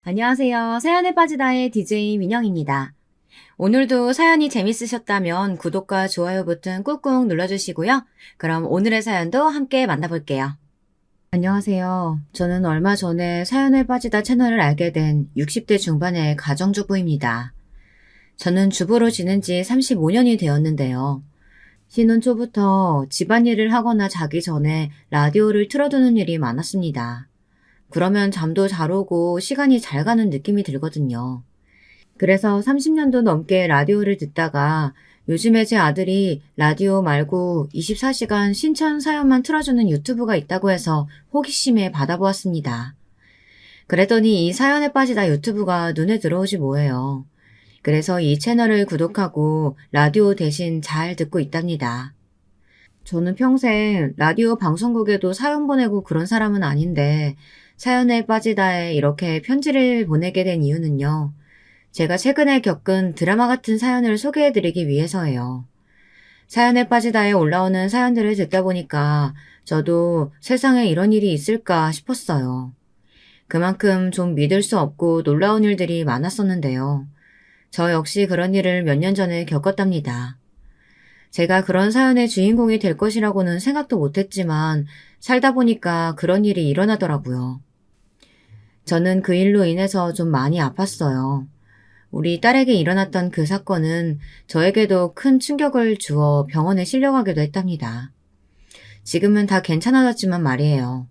안녕하세요. 사연에 빠지다의 DJ 민영입니다. 오늘도 사연이 재밌으셨다면 구독과 좋아요 버튼 꾹꾹 눌러주시고요. 그럼 오늘의 사연도 함께 만나볼게요. 안녕하세요. 저는 얼마 전에 사연에 빠지다 채널을 알게 된 60대 중반의 가정주부입니다. 저는 주부로 지낸 지 35년이 되었는데요. 신혼 초부터 집안일을 하거나 자기 전에 라디오를 틀어두는 일이 많았습니다. 그러면 잠도 잘 오고 시간이 잘 가는 느낌이 들거든요. 그래서 30년도 넘게 라디오를 듣다가 요즘에 제 아들이 라디오 말고 24시간 신청 사연만 틀어주는 유튜브가 있다고 해서 호기심에 받아보았습니다. 그랬더니 이 사연에 빠지다 유튜브가 눈에 들어오지 뭐예요. 그래서 이 채널을 구독하고 라디오 대신 잘 듣고 있답니다. 저는 평생 라디오 방송국에도 사연 보내고 그런 사람은 아닌데 사연에 빠지다에 이렇게 편지를 보내게 된 이유는요. 제가 최근에 겪은 드라마 같은 사연을 소개해드리기 위해서예요. 사연에 빠지다에 올라오는 사연들을 듣다 보니까 저도 세상에 이런 일이 있을까 싶었어요. 그만큼 좀 믿을 수 없고 놀라운 일들이 많았었는데요. 저 역시 그런 일을 몇 년 전에 겪었답니다. 제가 그런 사연의 주인공이 될 것이라고는 생각도 못했지만 살다 보니까 그런 일이 일어나더라고요. 저는 그 일로 인해서 좀 많이 아팠어요. 우리 딸에게 일어났던 그 사건은 저에게도 큰 충격을 주어 병원에 실려가기도 했답니다. 지금은 다 괜찮아졌지만 말이에요.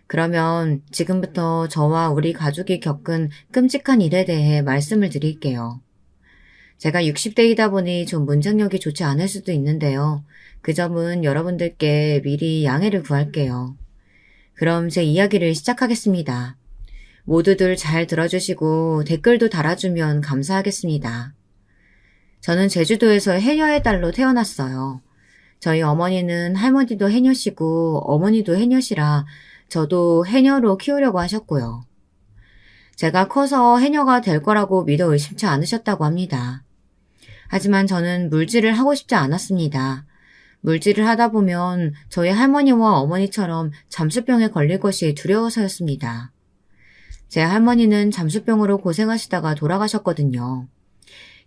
그러면 지금부터 저와 우리 가족이 겪은 끔찍한 일에 대해 말씀을 드릴게요. 제가 60대이다 보니 좀 문장력이 좋지 않을 수도 있는데요. 그 점은 여러분들께 미리 양해를 구할게요. 그럼 제 이야기를 시작하겠습니다. 모두들 잘 들어주시고 댓글도 달아주면 감사하겠습니다. 저는 제주도에서 해녀의 딸로 태어났어요. 저희 어머니는 할머니도 해녀시고 어머니도 해녀시라 저도 해녀로 키우려고 하셨고요. 제가 커서 해녀가 될 거라고 믿어 의심치 않으셨다고 합니다. 하지만 저는 물질을 하고 싶지 않았습니다. 물질을 하다 보면 저희 할머니와 어머니처럼 잠수병에 걸릴 것이 두려워서였습니다. 제 할머니는 잠수병으로 고생하시다가 돌아가셨거든요.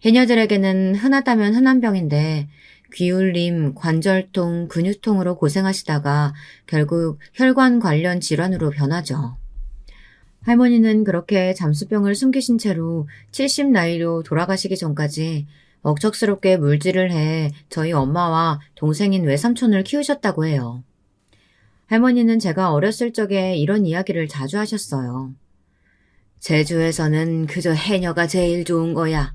해녀들에게는 흔하다면 흔한 병인데 귀울림, 관절통, 근육통으로 고생하시다가 결국 혈관 관련 질환으로 변하죠. 할머니는 그렇게 잠수병을 숨기신 채로 70 나이로 돌아가시기 전까지 억척스럽게 물질을 해 저희 엄마와 동생인 외삼촌을 키우셨다고 해요. 할머니는 제가 어렸을 적에 이런 이야기를 자주 하셨어요. 제주에서는 그저 해녀가 제일 좋은 거야.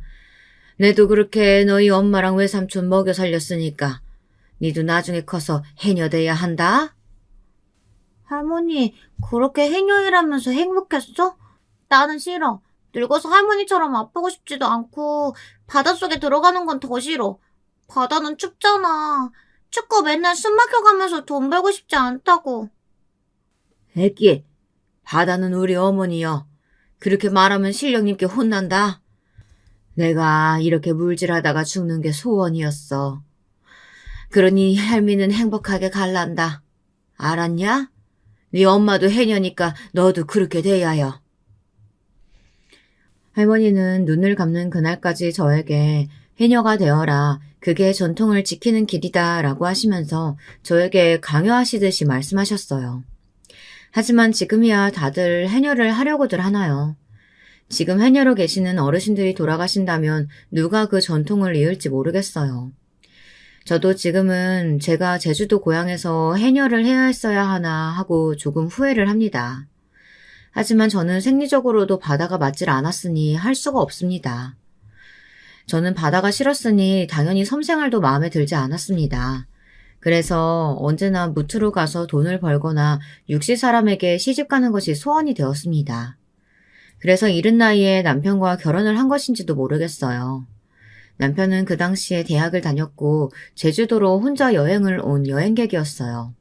내도 그렇게 너희 엄마랑 외삼촌 먹여 살렸으니까 니도 나중에 커서 해녀 돼야 한다? 할머니, 그렇게 해녀일하면서 행복했어? 나는 싫어. 늙어서 할머니처럼 아프고 싶지도 않고 바닷속에 들어가는 건 더 싫어. 바다는 춥잖아. 춥고 맨날 숨 막혀가면서 돈 벌고 싶지 않다고. 애끼, 바다는 우리 어머니여. 그렇게 말하면 신령님께 혼난다. 내가 이렇게 물질하다가 죽는 게 소원이었어. 그러니 할미는 행복하게 갈란다. 알았냐? 네 엄마도 해녀니까 너도 그렇게 돼야 여. 할머니는 눈을 감는 그날까지 저에게 해녀가 되어라. 그게 전통을 지키는 길이다 라고 하시면서 저에게 강요하시듯이 말씀하셨어요. 하지만 지금이야 다들 해녀를 하려고들 하나요. 지금 해녀로 계시는 어르신들이 돌아가신다면 누가 그 전통을 이을지 모르겠어요. 저도 지금은 제가 제주도 고향에서 해녀를 해야 했어야 하나 하고 조금 후회를 합니다. 하지만 저는 생리적으로도 바다가 맞질 않았으니 할 수가 없습니다. 저는 바다가 싫었으니 당연히 섬생활도 마음에 들지 않았습니다. 그래서 언제나 무트로 가서 돈을 벌거나 육지 사람에게 시집가는 것이 소원이 되었습니다. 그래서 이른 나이에 남편과 결혼을 한 것인지도 모르겠어요. 남편은 그 당시에 대학을 다녔고 제주도로 혼자 여행을 온 여행객이었어요.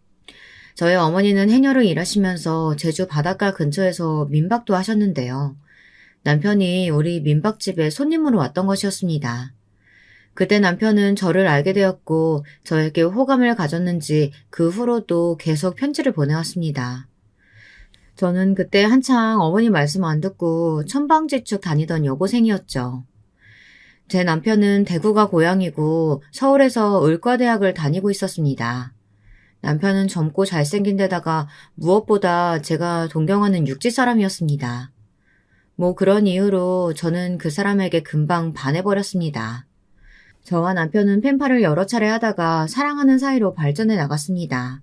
저희 어머니는 해녀로 일하시면서 제주 바닷가 근처에서 민박도 하셨는데요. 남편이 우리 민박집에 손님으로 왔던 것이었습니다. 그때 남편은 저를 알게 되었고 저에게 호감을 가졌는지 그 후로도 계속 편지를 보내왔습니다. 저는 그때 한창 어머니 말씀 안 듣고 천방지축 다니던 여고생이었죠. 제 남편은 대구가 고향이고 서울에서 의과대학을 다니고 있었습니다. 남편은 젊고 잘생긴 데다가 무엇보다 제가 동경하는 육지 사람이었습니다. 뭐 그런 이유로 저는 그 사람에게 금방 반해버렸습니다. 저와 남편은 펜팔을 여러 차례 하다가 사랑하는 사이로 발전해 나갔습니다.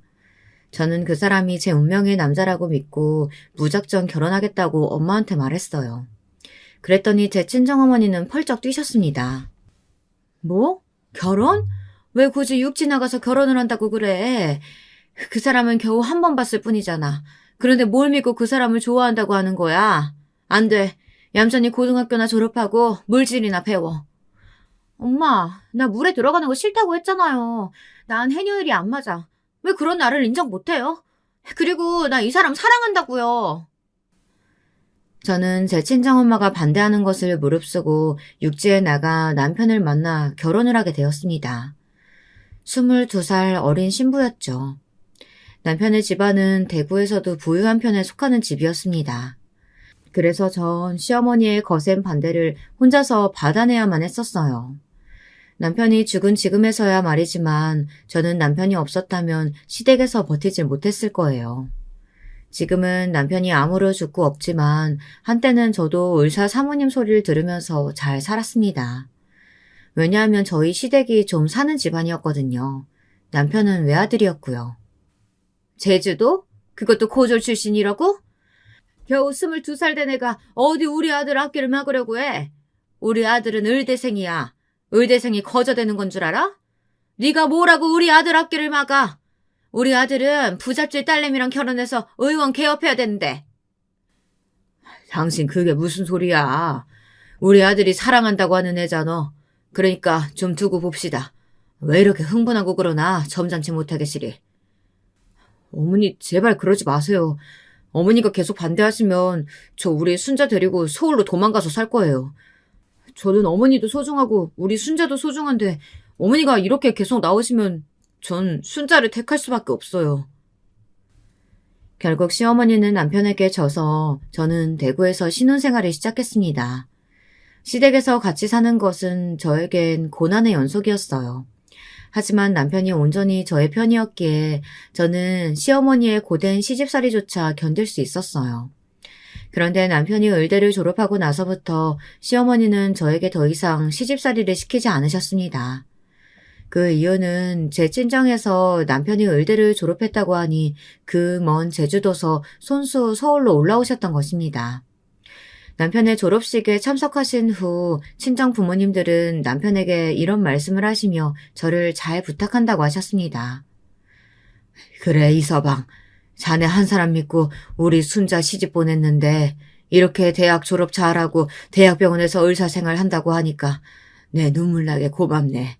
저는 그 사람이 제 운명의 남자라고 믿고 무작정 결혼하겠다고 엄마한테 말했어요. 그랬더니 제 친정어머니는 펄쩍 뛰셨습니다. 뭐? 결혼? 왜 굳이 육지 나가서 결혼을 한다고 그래? 그 사람은 겨우 한 번 봤을 뿐이잖아. 그런데 뭘 믿고 그 사람을 좋아한다고 하는 거야? 안 돼. 얌전히 고등학교나 졸업하고 물질이나 배워. 엄마, 나 물에 들어가는 거 싫다고 했잖아요. 난 해녀일이 안 맞아. 왜 그런 나를 인정 못해요? 그리고 나 이 사람 사랑한다고요. 저는 제 친정엄마가 반대하는 것을 무릅쓰고 육지에 나가 남편을 만나 결혼을 하게 되었습니다. 22살 어린 신부였죠. 남편의 집안은 대구에서도 부유한 편에 속하는 집이었습니다. 그래서 전 시어머니의 거센 반대를 혼자서 받아내야만 했었어요. 남편이 죽은 지금에서야 말이지만 저는 남편이 없었다면 시댁에서 버티질 못했을 거예요. 지금은 남편이 암으로 죽고 없지만 한때는 저도 의사 사모님 소리를 들으면서 잘 살았습니다. 왜냐하면 저희 시댁이 좀 사는 집안이었거든요. 남편은 외아들이었고요. 제주도? 그것도 고졸 출신이라고? 겨우 22살 된 애가 어디 우리 아들 앞길을 막으려고 해? 우리 아들은 의대생이야. 의대생이 거저대는 건 줄 알아? 네가 뭐라고 우리 아들 앞길을 막아? 우리 아들은 부잣집 딸내미랑 결혼해서 의원 개업해야 되는데. 당신 그게 무슨 소리야. 우리 아들이 사랑한다고 하는 애잖아. 그러니까 좀 두고 봅시다. 왜 이렇게 흥분하고 그러나 점잖지 못하게 시리. 어머니 제발 그러지 마세요. 어머니가 계속 반대하시면 저 우리 순자 데리고 서울로 도망가서 살 거예요. 저는 어머니도 소중하고 우리 순자도 소중한데 어머니가 이렇게 계속 나오시면 전 순자를 택할 수밖에 없어요. 결국 시어머니는 남편에게 져서 저는 대구에서 신혼생활을 시작했습니다. 시댁에서 같이 사는 것은 저에겐 고난의 연속이었어요. 하지만 남편이 온전히 저의 편이었기에 저는 시어머니의 고된 시집살이조차 견딜 수 있었어요. 그런데 남편이 의대를 졸업하고 나서부터 시어머니는 저에게 더 이상 시집살이를 시키지 않으셨습니다. 그 이유는 제 친정에서 남편이 의대를 졸업했다고 하니 그 먼 제주도서 손수 서울로 올라오셨던 것입니다. 남편의 졸업식에 참석하신 후 친정 부모님들은 남편에게 이런 말씀을 하시며 저를 잘 부탁한다고 하셨습니다. 그래 이서방, 자네 한 사람 믿고 우리 순자 시집 보냈는데 이렇게 대학 졸업 잘하고 대학병원에서 의사생활 한다고 하니까 내 눈물 나게 고맙네.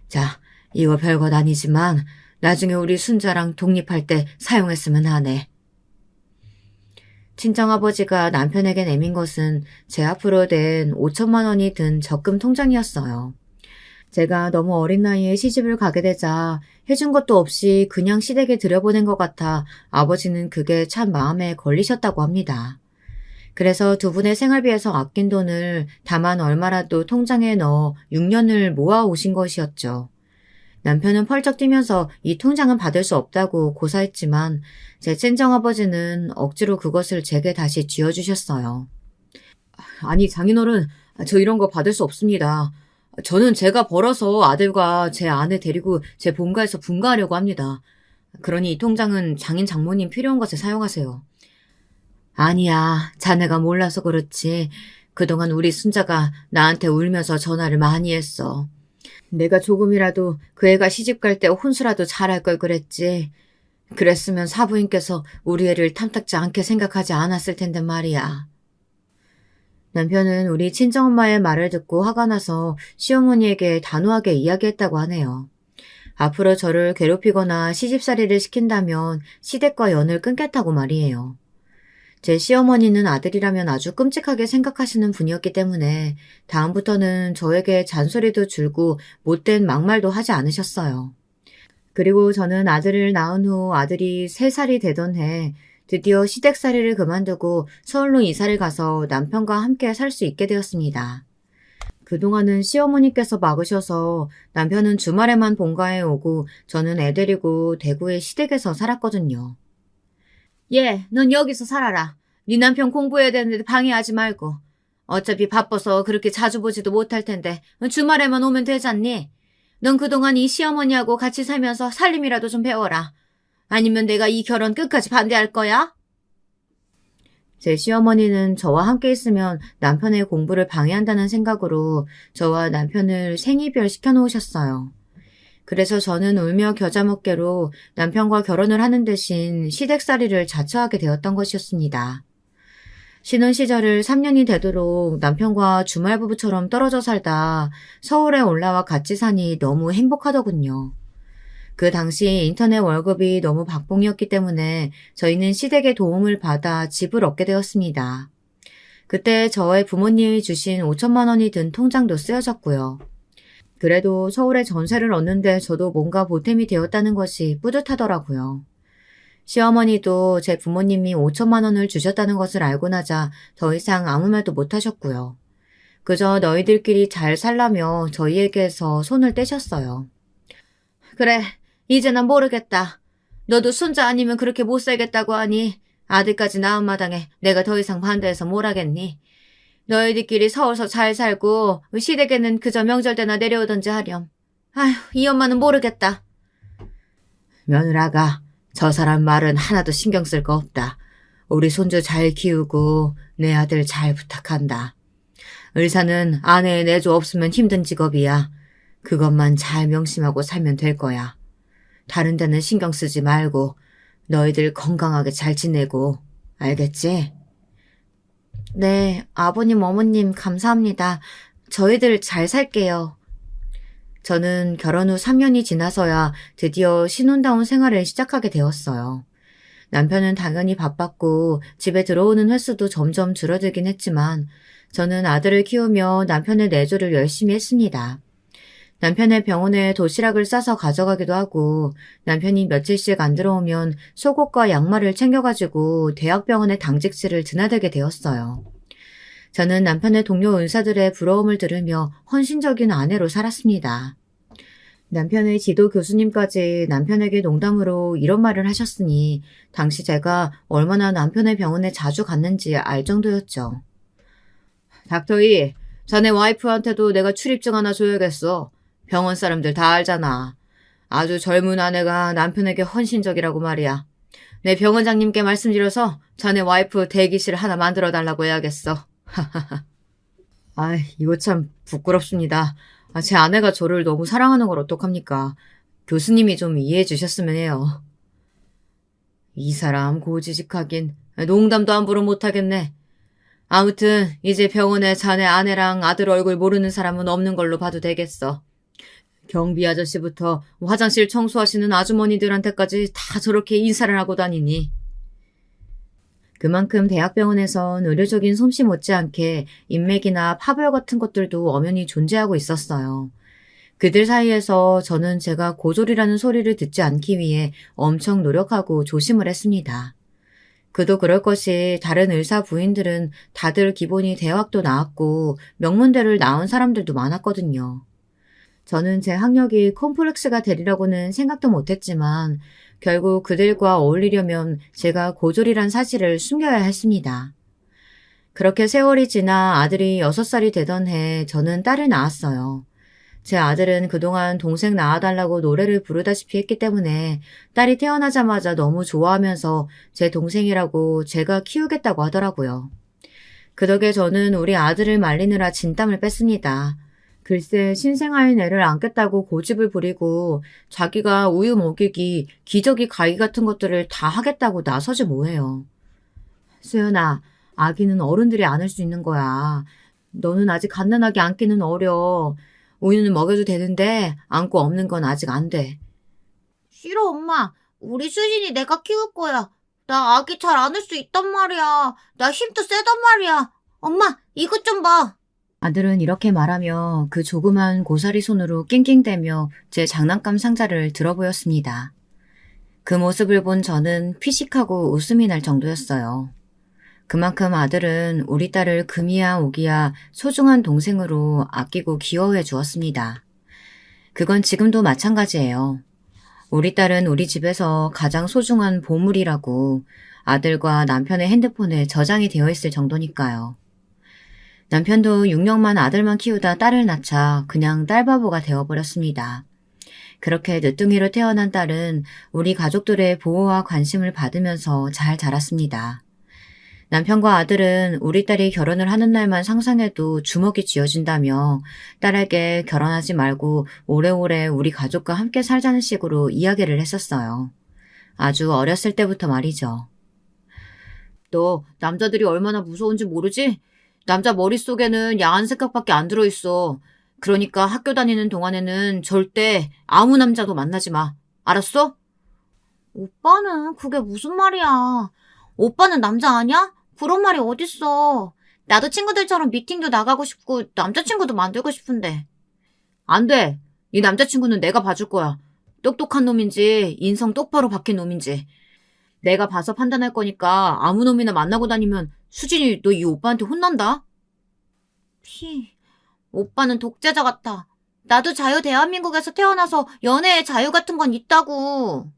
자, 이거 별것 아니지만 나중에 우리 순자랑 독립할 때 사용했으면 하네. 친정아버지가 남편에게 내민 것은 제 앞으로 낸 5천만 원이 든 적금 통장이었어요. 제가 너무 어린 나이에 시집을 가게 되자 해준 것도 없이 그냥 시댁에 들여보낸 것 같아 아버지는 그게 참 마음에 걸리셨다고 합니다. 그래서 두 분의 생활비에서 아낀 돈을 다만 얼마라도 통장에 넣어 6년을 모아오신 것이었죠. 남편은 펄쩍 뛰면서 이 통장은 받을 수 없다고 고사했지만 제 친정아버지는 억지로 그것을 제게 다시 쥐어주셨어요. 아니 장인어른, 저 이런 거 받을 수 없습니다. 저는 제가 벌어서 아들과 제 아내 데리고 제 본가에서 분가하려고 합니다. 그러니 이 통장은 장인 장모님 필요한 것에 사용하세요. 아니야, 자네가 몰라서 그렇지. 그동안 우리 순자가 나한테 울면서 전화를 많이 했어. 내가 조금이라도 그 애가 시집갈 때 혼수라도 잘할 걸 그랬지. 그랬으면 사부인께서 우리 애를 탐탁지 않게 생각하지 않았을 텐데 말이야. 남편은 우리 친정엄마의 말을 듣고 화가 나서 시어머니에게 단호하게 이야기했다고 하네요. 앞으로 저를 괴롭히거나 시집살이를 시킨다면 시댁과 연을 끊겠다고 말이에요. 제 시어머니는 아들이라면 아주 끔찍하게 생각하시는 분이었기 때문에 다음부터는 저에게 잔소리도 줄고 못된 막말도 하지 않으셨어요. 그리고 저는 아들을 낳은 후 아들이 3살이 되던 해 드디어 시댁살이를 그만두고 서울로 이사를 가서 남편과 함께 살 수 있게 되었습니다. 그동안은 시어머니께서 막으셔서 남편은 주말에만 본가에 오고 저는 애 데리고 대구의 시댁에서 살았거든요. 넌 여기서 살아라. 네 남편 공부해야 되는데 방해하지 말고. 어차피 바빠서 그렇게 자주 보지도 못할 텐데 주말에만 오면 되잖니? 넌 그동안 이 시어머니하고 같이 살면서 살림이라도 좀 배워라. 아니면 내가 이 결혼 끝까지 반대할 거야? 제 시어머니는 저와 함께 있으면 남편의 공부를 방해한다는 생각으로 저와 남편을 생이별 시켜놓으셨어요. 그래서 저는 울며 겨자 먹기로 남편과 결혼을 하는 대신 시댁살이를 자처하게 되었던 것이었습니다. 신혼 시절을 3년이 되도록 남편과 주말 부부처럼 떨어져 살다 서울에 올라와 같이 사니 너무 행복하더군요. 그 당시 인터넷 월급이 너무 박봉이었기 때문에 저희는 시댁의 도움을 받아 집을 얻게 되었습니다. 그때 저의 부모님이 주신 5천만 원이 든 통장도 쓰여졌고요. 그래도 서울에 전세를 얻는데 저도 뭔가 보탬이 되었다는 것이 뿌듯하더라고요. 시어머니도 제 부모님이 5천만 원을 주셨다는 것을 알고 나자 더 이상 아무 말도 못하셨고요. 그저 너희들끼리 잘 살라며 저희에게서 손을 떼셨어요. 그래, 이제 난 모르겠다. 너도 손자 아니면 그렇게 못 살겠다고 하니 아들까지 낳은 마당에 내가 더 이상 반대해서 뭘 하겠니? 너희들끼리 서울서 잘 살고 시댁에는 그저 명절 때나 내려오던지 하렴. 아휴, 이 엄마는 모르겠다. 며느라가 저 사람 말은 하나도 신경 쓸 거 없다. 우리 손주 잘 키우고 내 아들 잘 부탁한다. 의사는 아내의 내조 없으면 힘든 직업이야. 그것만 잘 명심하고 살면 될 거야. 다른 데는 신경 쓰지 말고 너희들 건강하게 잘 지내고 알겠지? 네, 아버님, 어머님 감사합니다. 저희들 잘 살게요. 저는 결혼 후 3년이 지나서야 드디어 신혼다운 생활을 시작하게 되었어요. 남편은 당연히 바빴고 집에 들어오는 횟수도 점점 줄어들긴 했지만 저는 아들을 키우며 남편의 내조를 열심히 했습니다. 남편의 병원에 도시락을 싸서 가져가기도 하고 남편이 며칠씩 안 들어오면 속옷과 양말을 챙겨가지고 대학병원의 당직실을 드나들게 되었어요. 저는 남편의 동료 의사들의 부러움을 들으며 헌신적인 아내로 살았습니다. 남편의 지도 교수님까지 남편에게 농담으로 이런 말을 하셨으니 당시 제가 얼마나 남편의 병원에 자주 갔는지 알 정도였죠. 닥터이, 자네 와이프한테도 내가 출입증 하나 줘야겠어. 병원 사람들 다 알잖아. 아주 젊은 아내가 남편에게 헌신적이라고 말이야. 내 병원장님께 말씀드려서 자네 와이프 대기실 하나 만들어달라고 해야겠어. 이거 참 부끄럽습니다. 제 아내가 저를 너무 사랑하는 걸 어떡합니까? 교수님이 좀 이해해 주셨으면 해요. 이 사람 고지식하긴 농담도 함부로 못하겠네. 아무튼 이제 병원에 자네 아내랑 아들 얼굴 모르는 사람은 없는 걸로 봐도 되겠어. 경비 아저씨부터 화장실 청소하시는 아주머니들한테까지 다 저렇게 인사를 하고 다니니. 그만큼 대학병원에선 의료적인 솜씨 못지않게 인맥이나 파벌 같은 것들도 엄연히 존재하고 있었어요. 그들 사이에서 저는 제가 고졸이라는 소리를 듣지 않기 위해 엄청 노력하고 조심을 했습니다. 그도 그럴 것이 다른 의사 부인들은 다들 기본이 대학도 나왔고 명문대를 나온 사람들도 많았거든요. 저는 제 학력이 컴플렉스가 되리라고는 생각도 못했지만 결국 그들과 어울리려면 제가 고졸이란 사실을 숨겨야 했습니다. 그렇게 세월이 지나 아들이 6살이 되던 해 저는 딸을 낳았어요. 제 아들은 그동안 동생 낳아달라고 노래를 부르다시피 했기 때문에 딸이 태어나자마자 너무 좋아하면서 제 동생이라고 제가 키우겠다고 하더라고요. 그 덕에 저는 우리 아들을 말리느라 진땀을 뺐습니다. 글쎄 신생아인 애를 안겠다고 고집을 부리고 자기가 우유 먹이기, 기저귀 가기 같은 것들을 다 하겠다고 나서지 뭐해요. 수연아, 아기는 어른들이 안을 수 있는 거야. 너는 아직 갓난아기 안기는 어려. 우유는 먹여도 되는데 안고 없는 건 아직 안 돼. 싫어, 엄마. 우리 수진이 내가 키울 거야. 나 아기 잘 안을 수 있단 말이야. 나 힘도 세단 말이야. 엄마, 이것 좀 봐. 아들은 이렇게 말하며 그 조그만 고사리 손으로 낑낑대며 제 장난감 상자를 들어보였습니다. 그 모습을 본 저는 피식하고 웃음이 날 정도였어요. 그만큼 아들은 우리 딸을 금이야 오기야 소중한 동생으로 아끼고 귀여워해 주었습니다. 그건 지금도 마찬가지예요. 우리 딸은 우리 집에서 가장 소중한 보물이라고 아들과 남편의 핸드폰에 저장이 되어 있을 정도니까요. 남편도 6년만 아들만 키우다 딸을 낳자 그냥 딸바보가 되어버렸습니다. 그렇게 늦둥이로 태어난 딸은 우리 가족들의 보호와 관심을 받으면서 잘 자랐습니다. 남편과 아들은 우리 딸이 결혼을 하는 날만 상상해도 주먹이 쥐어진다며 딸에게 결혼하지 말고 오래오래 우리 가족과 함께 살자는 식으로 이야기를 했었어요. 아주 어렸을 때부터 말이죠. 너 남자들이 얼마나 무서운지 모르지? 남자 머릿속에는 야한 생각밖에 안 들어있어. 그러니까 학교 다니는 동안에는 절대 아무 남자도 만나지 마. 알았어? 오빠는 그게 무슨 말이야. 오빠는 남자 아니야? 그런 말이 어딨어. 나도 친구들처럼 미팅도 나가고 싶고 남자친구도 만들고 싶은데. 안 돼. 이 남자친구는 내가 봐줄 거야. 똑똑한 놈인지 인성 똑바로 박힌 놈인지. 내가 봐서 판단할 거니까 아무 놈이나 만나고 다니면 수진이 너 이 오빠한테 혼난다. 오빠는 독재자 같아. 나도 자유 대한민국에서 태어나서 연애의 자유 같은 건 있다고.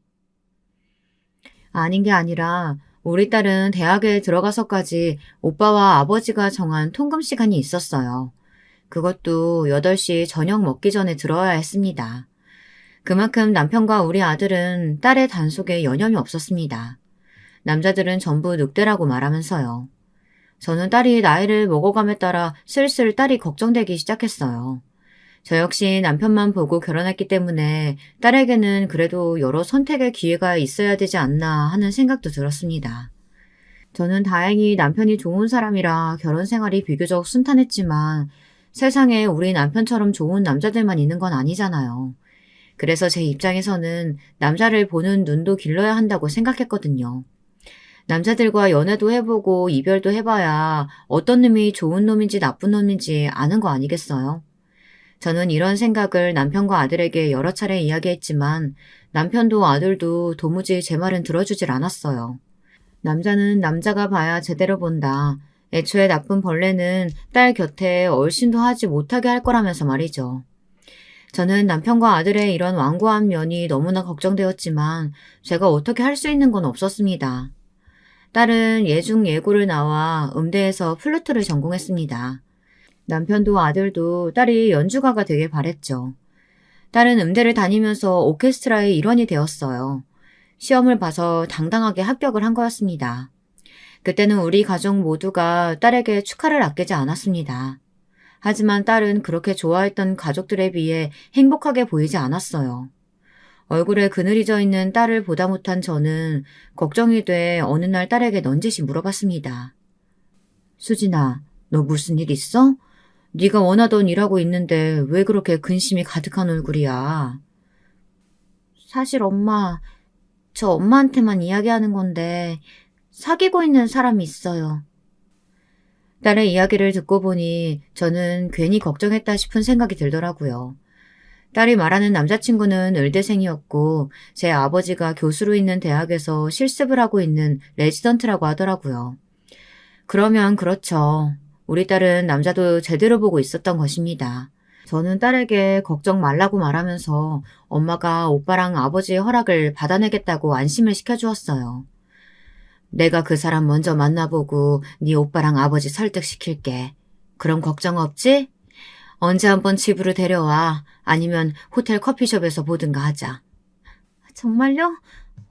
아닌 게 아니라 우리 딸은 대학에 들어가서까지 오빠와 아버지가 정한 통금 시간이 있었어요. 그것도 8시 저녁 먹기 전에 들어야 했습니다. 그만큼 남편과 우리 아들은 딸의 단속에 여념이 없었습니다. 남자들은 전부 늑대라고 말하면서요. 저는 딸이 나이를 먹어감에 따라 슬슬 딸이 걱정되기 시작했어요. 저 역시 남편만 보고 결혼했기 때문에 딸에게는 그래도 여러 선택의 기회가 있어야 되지 않나 하는 생각도 들었습니다. 저는 다행히 남편이 좋은 사람이라 결혼 생활이 비교적 순탄했지만 세상에 우리 남편처럼 좋은 남자들만 있는 건 아니잖아요. 그래서 제 입장에서는 남자를 보는 눈도 길러야 한다고 생각했거든요. 남자들과 연애도 해보고 이별도 해봐야 어떤 놈이 좋은 놈인지 나쁜 놈인지 아는 거 아니겠어요? 저는 이런 생각을 남편과 아들에게 여러 차례 이야기했지만 남편도 아들도 도무지 제 말은 들어주질 않았어요. 남자는 남자가 봐야 제대로 본다. 애초에 나쁜 벌레는 딸 곁에 얼씬도 하지 못하게 할 거라면서 말이죠. 저는 남편과 아들의 이런 완고한 면이 너무나 걱정되었지만 제가 어떻게 할 수 있는 건 없었습니다. 딸은 예중 예고를 나와 음대에서 플루트를 전공했습니다. 남편도 아들도 딸이 연주가가 되길 바랬죠. 딸은 음대를 다니면서 오케스트라의 일원이 되었어요. 시험을 봐서 당당하게 합격을 한 거였습니다. 그때는 우리 가족 모두가 딸에게 축하를 아끼지 않았습니다. 하지만 딸은 그렇게 좋아했던 가족들에 비해 행복하게 보이지 않았어요. 얼굴에 그늘이 져 있는 딸을 보다 못한 저는 걱정이 돼 어느 날 딸에게 넌지시 물어봤습니다. 수진아, 너 무슨 일 있어? 네가 원하던 일하고 있는데 왜 그렇게 근심이 가득한 얼굴이야? 사실 엄마, 저 엄마한테만 이야기하는 건데 사귀고 있는 사람이 있어요. 딸의 이야기를 듣고 보니 저는 괜히 걱정했다 싶은 생각이 들더라고요. 딸이 말하는 남자친구는 의대생이었고 제 아버지가 교수로 있는 대학에서 실습을 하고 있는 레지던트라고 하더라고요. 그러면 그렇죠. 우리 딸은 남자도 제대로 보고 있었던 것입니다. 저는 딸에게 걱정 말라고 말하면서 엄마가 오빠랑 아버지의 허락을 받아내겠다고 안심을 시켜주었어요. 내가 그 사람 먼저 만나보고 네 오빠랑 아버지 설득시킬게. 그럼 걱정 없지? 언제 한번 집으로 데려와. 아니면 호텔 커피숍에서 보든가 하자. 정말요?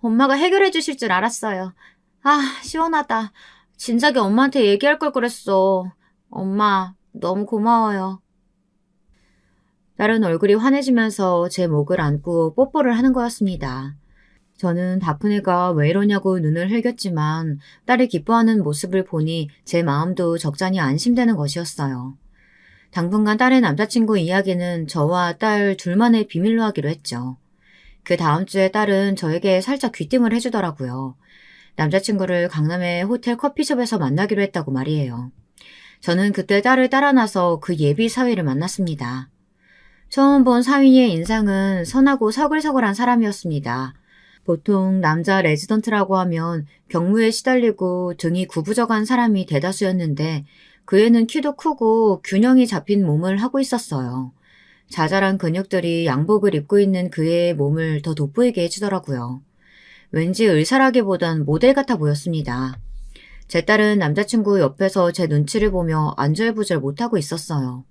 엄마가 해결해 주실 줄 알았어요. 아, 시원하다. 진작에 엄마한테 얘기할 걸 그랬어. 엄마, 너무 고마워요. 딸은 얼굴이 환해지면서 제 목을 안고 뽀뽀를 하는 거였습니다. 저는 다크네가 왜 이러냐고 눈을 흘겼지만 딸이 기뻐하는 모습을 보니 제 마음도 적잖이 안심되는 것이었어요. 당분간 딸의 남자친구 이야기는 저와 딸 둘만의 비밀로 하기로 했죠. 그 다음 주에 딸은 저에게 살짝 귀띔을 해주더라고요. 남자친구를 강남의 호텔 커피숍에서 만나기로 했다고 말이에요. 저는 그때 딸을 따라 나서 그 예비 사위를 만났습니다. 처음 본 사위의 인상은 선하고 서글서글한 사람이었습니다. 보통 남자 레지던트라고 하면 경무에 시달리고 등이 구부정한 사람이 대다수였는데 그 애는 키도 크고 균형이 잡힌 몸을 하고 있었어요. 자잘한 근육들이 양복을 입고 있는 그 애의 몸을 더 돋보이게 해주더라고요. 왠지 의사라기보단 모델 같아 보였습니다. 제 딸은 남자친구 옆에서 제 눈치를 보며 안절부절 못하고 있었어요.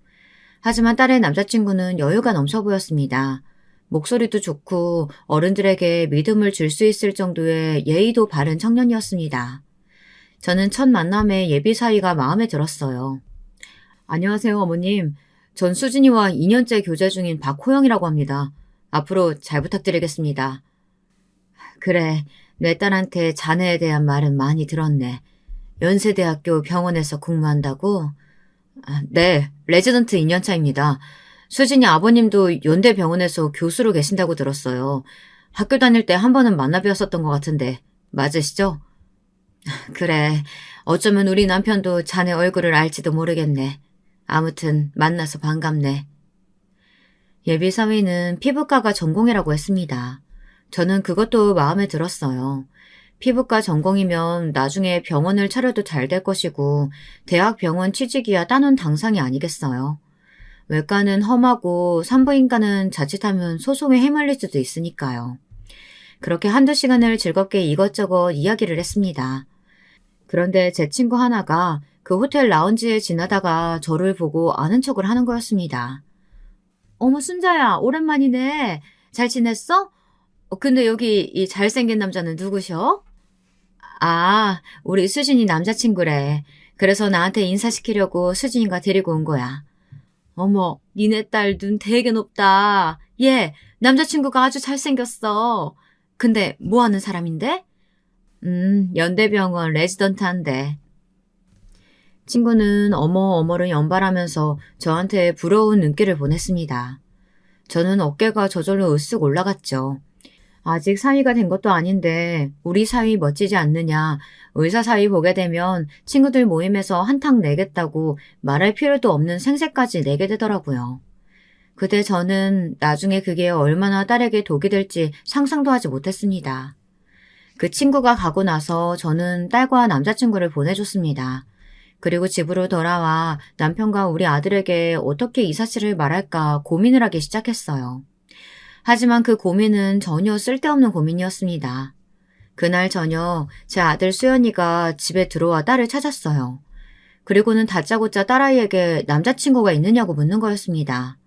하지만 딸의 남자친구는 여유가 넘쳐 보였습니다. 목소리도 좋고 어른들에게 믿음을 줄 수 있을 정도의 예의도 바른 청년이었습니다. 저는 첫 만남에 예비 사위가 마음에 들었어요. 안녕하세요, 어머님. 전 수진이와 2년째 교제 중인 박호영이라고 합니다. 앞으로 잘 부탁드리겠습니다. 그래, 내 딸한테 자네에 대한 말은 많이 들었네. 연세대학교 병원에서 근무한다고? 네, 레지던트 2년차입니다. 수진이 아버님도 연대병원에서 교수로 계신다고 들었어요. 학교 다닐 때 한 번은 만나 뵈었었던 것 같은데 맞으시죠? 그래, 어쩌면 우리 남편도 자네 얼굴을 알지도 모르겠네. 아무튼 만나서 반갑네. 예비사위는 피부과가 전공이라고 했습니다. 저는 그것도 마음에 들었어요. 피부과 전공이면 나중에 병원을 차려도 잘 될 것이고 대학 병원 취직이야 따놓은 당상이 아니겠어요. 외과는 험하고 산부인과는 자칫하면 소송에 휘말릴 수도 있으니까요. 그렇게 한두 시간을 즐겁게 이것저것 이야기를 했습니다. 그런데 제 친구 하나가 그 호텔 라운지에 지나다가 저를 보고 아는 척을 하는 거였습니다. 어머 순자야, 오랜만이네. 잘 지냈어? 근데 여기 이 잘생긴 남자는 누구셔? 아, 우리 수진이 남자친구래. 그래서 나한테 인사시키려고 수진이가 데리고 온 거야. 어머, 니네 딸 눈 되게 높다. 얘, 남자친구가 아주 잘생겼어. 근데 뭐 하는 사람인데? 연대병원 레지던트 한대. 친구는 어머를 연발하면서 저한테 부러운 눈길을 보냈습니다. 저는 어깨가 저절로 으쓱 올라갔죠. 아직 사위가 된 것도 아닌데 우리 사위 멋지지 않느냐. 의사 사위 보게 되면 친구들 모임에서 한탕 내겠다고 말할 필요도 없는 생색까지 내게 되더라고요. 그때 저는 나중에 그게 얼마나 딸에게 독이 될지 상상도 하지 못했습니다. 그 친구가 가고 나서 저는 딸과 남자친구를 보내줬습니다. 그리고 집으로 돌아와 남편과 우리 아들에게 어떻게 이 사실을 말할까 고민을 하기 시작했어요. 하지만 그 고민은 전혀 쓸데없는 고민이었습니다. 그날 저녁 제 아들 수연이가 집에 들어와 딸을 찾았어요. 그리고는 다짜고짜 딸아이에게 남자친구가 있느냐고 묻는 거였습니다.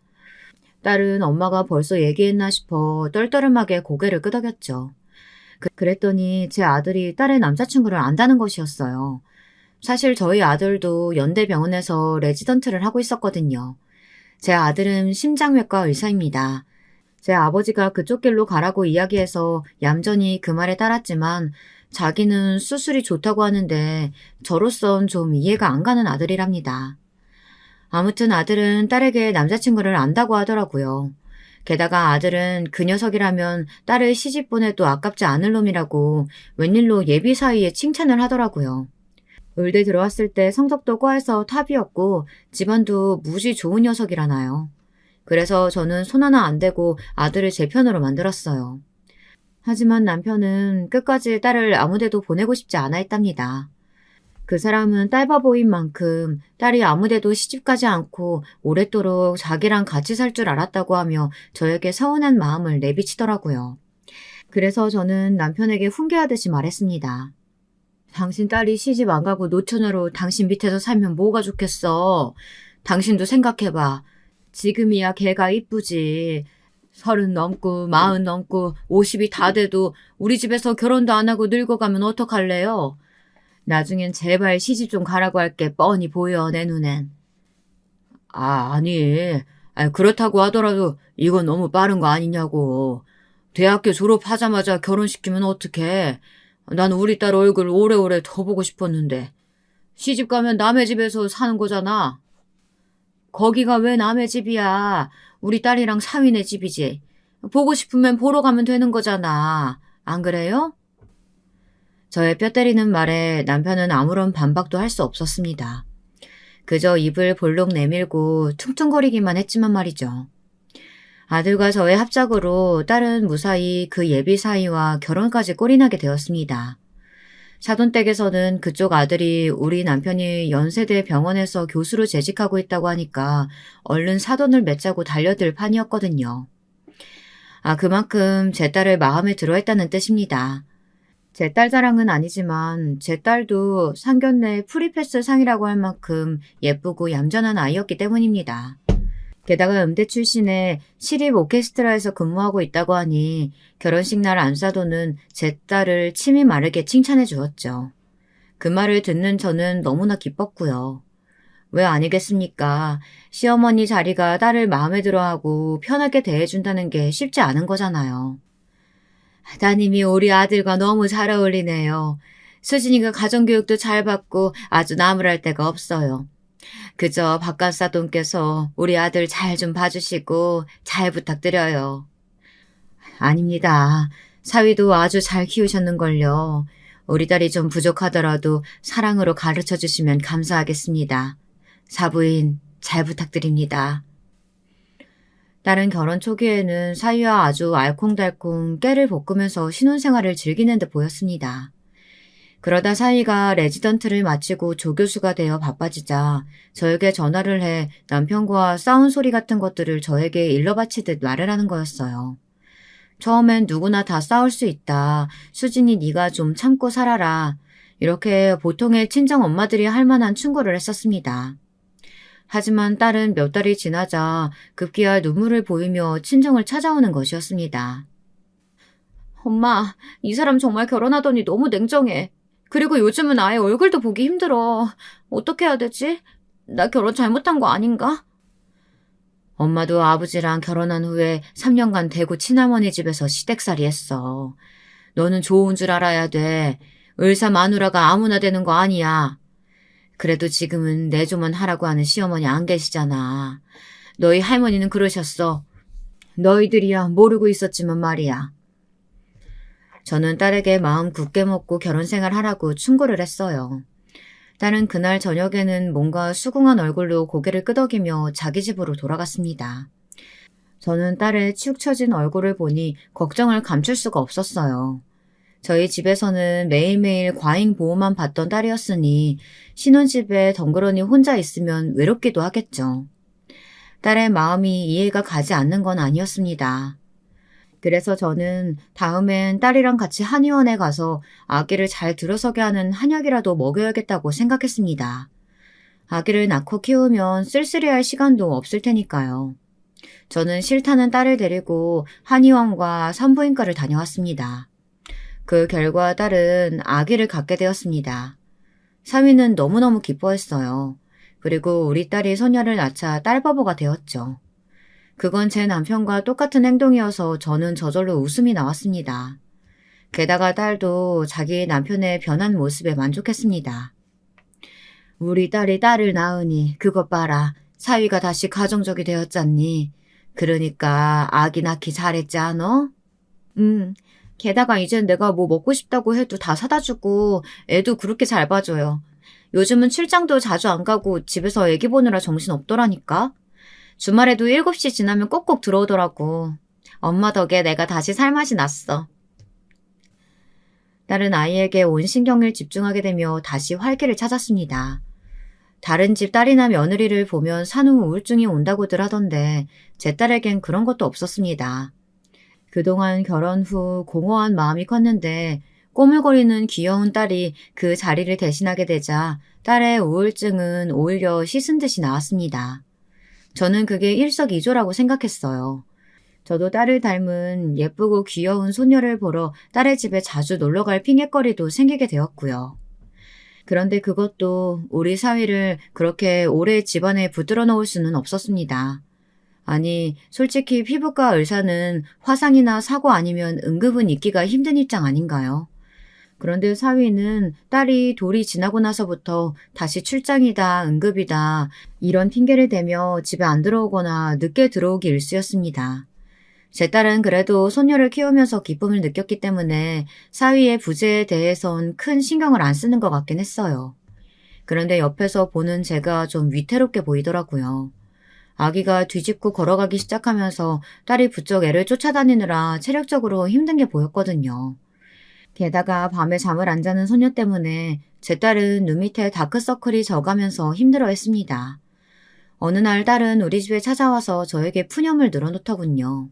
딸은 엄마가 벌써 얘기했나 싶어 떨떠름하게 고개를 끄덕였죠. 그랬더니 제 아들이 딸의 남자친구를 안다는 것이었어요. 사실 저희 아들도 연대병원에서 레지던트를 하고 있었거든요. 제 아들은 심장외과 의사입니다. 제 아버지가 그쪽 길로 가라고 이야기해서 얌전히 그 말에 따랐지만 자기는 수술이 좋다고 하는데 저로선 좀 이해가 안 가는 아들이랍니다. 아무튼 아들은 딸에게 남자친구를 안다고 하더라고요. 게다가 아들은 그 녀석이라면 딸을 시집 보내도 아깝지 않을 놈이라고 웬일로 예비 사이에 칭찬을 하더라고요. 의대 들어왔을 때 성적도 과에서 탑이었고 집안도 무지 좋은 녀석이라나요. 그래서 저는 손 하나 안 대고 아들을 제 편으로 만들었어요. 하지만 남편은 끝까지 딸을 아무데도 보내고 싶지 않아 했답니다. 그 사람은 딸바보인 만큼 딸이 아무데도 시집가지 않고 오랫도록 자기랑 같이 살 줄 알았다고 하며 저에게 서운한 마음을 내비치더라고요. 그래서 저는 남편에게 훈계하듯이 말했습니다. 당신 딸이 시집 안 가고 노처녀로 당신 밑에서 살면 뭐가 좋겠어. 당신도 생각해봐. 지금이야 걔가 이쁘지. 30 넘고 40 넘고 50이 다 돼도 우리 집에서 결혼도 안 하고 늙어가면 어떡할래요? 나중엔 제발 시집 좀 가라고 할게 뻔히 보여 내 눈엔. 아니 그렇다고 하더라도 이건 너무 빠른 거 아니냐고. 대학교 졸업하자마자 결혼시키면 어떡해. 난 우리 딸 얼굴 오래오래 더 보고 싶었는데. 시집 가면 남의 집에서 사는 거잖아. 거기가 왜 남의 집이야. 우리 딸이랑 사위네 집이지. 보고 싶으면 보러 가면 되는 거잖아. 안 그래요? 저의 뼈 때리는 말에 남편은 아무런 반박도 할 수 없었습니다. 그저 입을 볼록 내밀고 퉁퉁거리기만 했지만 말이죠. 아들과 저의 합작으로 딸은 무사히 그 예비 사이와 결혼까지 꼴이나게 되었습니다. 사돈댁에서는 그쪽 아들이 우리 남편이 연세대 병원에서 교수로 재직하고 있다고 하니까 얼른 사돈을 맺자고 달려들 판이었거든요. 그만큼 제 딸을 마음에 들어 했다는 뜻입니다. 제 딸 자랑은 아니지만 제 딸도 상견례 프리패스 상이라고 할 만큼 예쁘고 얌전한 아이였기 때문입니다. 게다가 음대 출신의 시립 오케스트라에서 근무하고 있다고 하니 결혼식 날 안사도는 제 딸을 침이 마르게 칭찬해 주었죠. 그 말을 듣는 저는 너무나 기뻤고요. 왜 아니겠습니까? 시어머니 자리가 딸을 마음에 들어하고 편하게 대해준다는 게 쉽지 않은 거잖아요. 따님이 우리 아들과 너무 잘 어울리네요. 수진이가 가정교육도 잘 받고 아주 나무랄 데가 없어요. 그저 박간사돈께서 우리 아들 잘 좀 봐주시고 잘 부탁드려요. 아닙니다. 사위도 아주 잘 키우셨는걸요. 우리 딸이 좀 부족하더라도 사랑으로 가르쳐 주시면 감사하겠습니다. 사부인 잘 부탁드립니다. 딸은 결혼 초기에는 사위와 아주 알콩달콩 깨를 볶으면서 신혼생활을 즐기는 듯 보였습니다. 그러다 사위가 레지던트를 마치고 조교수가 되어 바빠지자 저에게 전화를 해 남편과 싸운 소리 같은 것들을 저에게 일러바치듯 말을 하는 거였어요. 처음엔 누구나 다 싸울 수 있다. 수진이 네가 좀 참고 살아라. 이렇게 보통의 친정 엄마들이 할 만한 충고를 했었습니다. 하지만 딸은 몇 달이 지나자 급기야 눈물을 보이며 친정을 찾아오는 것이었습니다. 엄마, 이 사람 정말 결혼하더니 너무 냉정해. 그리고 요즘은 아예 얼굴도 보기 힘들어. 어떻게 해야 되지? 나 결혼 잘못한 거 아닌가? 엄마도 아버지랑 결혼한 후에 3년간 대구 친할머니 집에서 시댁살이 했어. 너는 좋은 줄 알아야 돼. 의사 마누라가 아무나 되는 거 아니야. 그래도 지금은 내조만 하라고 하는 시어머니 안 계시잖아. 너희 할머니는 그러셨어. 너희들이야 모르고 있었지만 말이야. 저는 딸에게 마음 굳게 먹고 결혼생활 하라고 충고를 했어요. 딸은 그날 저녁에는 뭔가 수긍한 얼굴로 고개를 끄덕이며 자기 집으로 돌아갔습니다. 저는 딸의 축 처진 얼굴을 보니 걱정을 감출 수가 없었어요. 저희 집에서는 매일매일 과잉 보호만 받던 딸이었으니 신혼집에 덩그러니 혼자 있으면 외롭기도 하겠죠. 딸의 마음이 이해가 가지 않는 건 아니었습니다. 그래서 저는 다음엔 딸이랑 같이 한의원에 가서 아기를 잘 들어서게 하는 한약이라도 먹여야겠다고 생각했습니다. 아기를 낳고 키우면 쓸쓸해할 시간도 없을 테니까요. 저는 싫다는 딸을 데리고 한의원과 산부인과를 다녀왔습니다. 그 결과 딸은 아기를 갖게 되었습니다. 사위는 너무너무 기뻐했어요. 그리고 우리 딸이 소녀를 낳자 딸바보가 되었죠. 그건 제 남편과 똑같은 행동이어서 저는 저절로 웃음이 나왔습니다. 게다가 딸도 자기 남편의 변한 모습에 만족했습니다. 우리 딸이 딸을 낳으니 그것 봐라. 사위가 다시 가정적이 되었잖니. 그러니까 아기 낳기 잘했지 않어? 게다가 이젠 내가 뭐 먹고 싶다고 해도 다 사다 주고 애도 그렇게 잘 봐줘요. 요즘은 출장도 자주 안 가고 집에서 애기 보느라 정신 없더라니까. 주말에도 7시 지나면 꼭꼭 들어오더라고. 엄마 덕에 내가 다시 살맛이 났어. 딸은 아이에게 온 신경을 집중하게 되며 다시 활기를 찾았습니다. 다른 집 딸이나 며느리를 보면 산후 우울증이 온다고들 하던데 제 딸에겐 그런 것도 없었습니다. 그동안 결혼 후 공허한 마음이 컸는데 꼬물거리는 귀여운 딸이 그 자리를 대신하게 되자 딸의 우울증은 오히려 씻은 듯이 나왔습니다. 저는 그게 일석이조라고 생각했어요. 저도 딸을 닮은 예쁘고 귀여운 소녀를 보러 딸의 집에 자주 놀러갈 핑계거리도 생기게 되었고요. 그런데 그것도 우리 사위를 그렇게 오래 집안에 붙들어 놓을 수는 없었습니다. 아니, 솔직히 피부과 의사는 화상이나 사고 아니면 응급은 있기가 힘든 입장 아닌가요? 그런데 사위는 딸이 돌이 지나고 나서부터 다시 출장이다, 응급이다 이런 핑계를 대며 집에 안 들어오거나 늦게 들어오기 일쑤였습니다. 제 딸은 그래도 소녀를 키우면서 기쁨을 느꼈기 때문에 사위의 부재에 대해선 큰 신경을 안 쓰는 것 같긴 했어요. 그런데 옆에서 보는 제가 좀 위태롭게 보이더라고요. 아기가 뒤집고 걸어가기 시작하면서 딸이 부쩍 애를 쫓아다니느라 체력적으로 힘든 게 보였거든요. 게다가 밤에 잠을 안 자는 소녀 때문에 제 딸은 눈 밑에 다크서클이 져가면서 힘들어했습니다. 어느 날 딸은 우리 집에 찾아와서 저에게 푸념을 늘어놓더군요.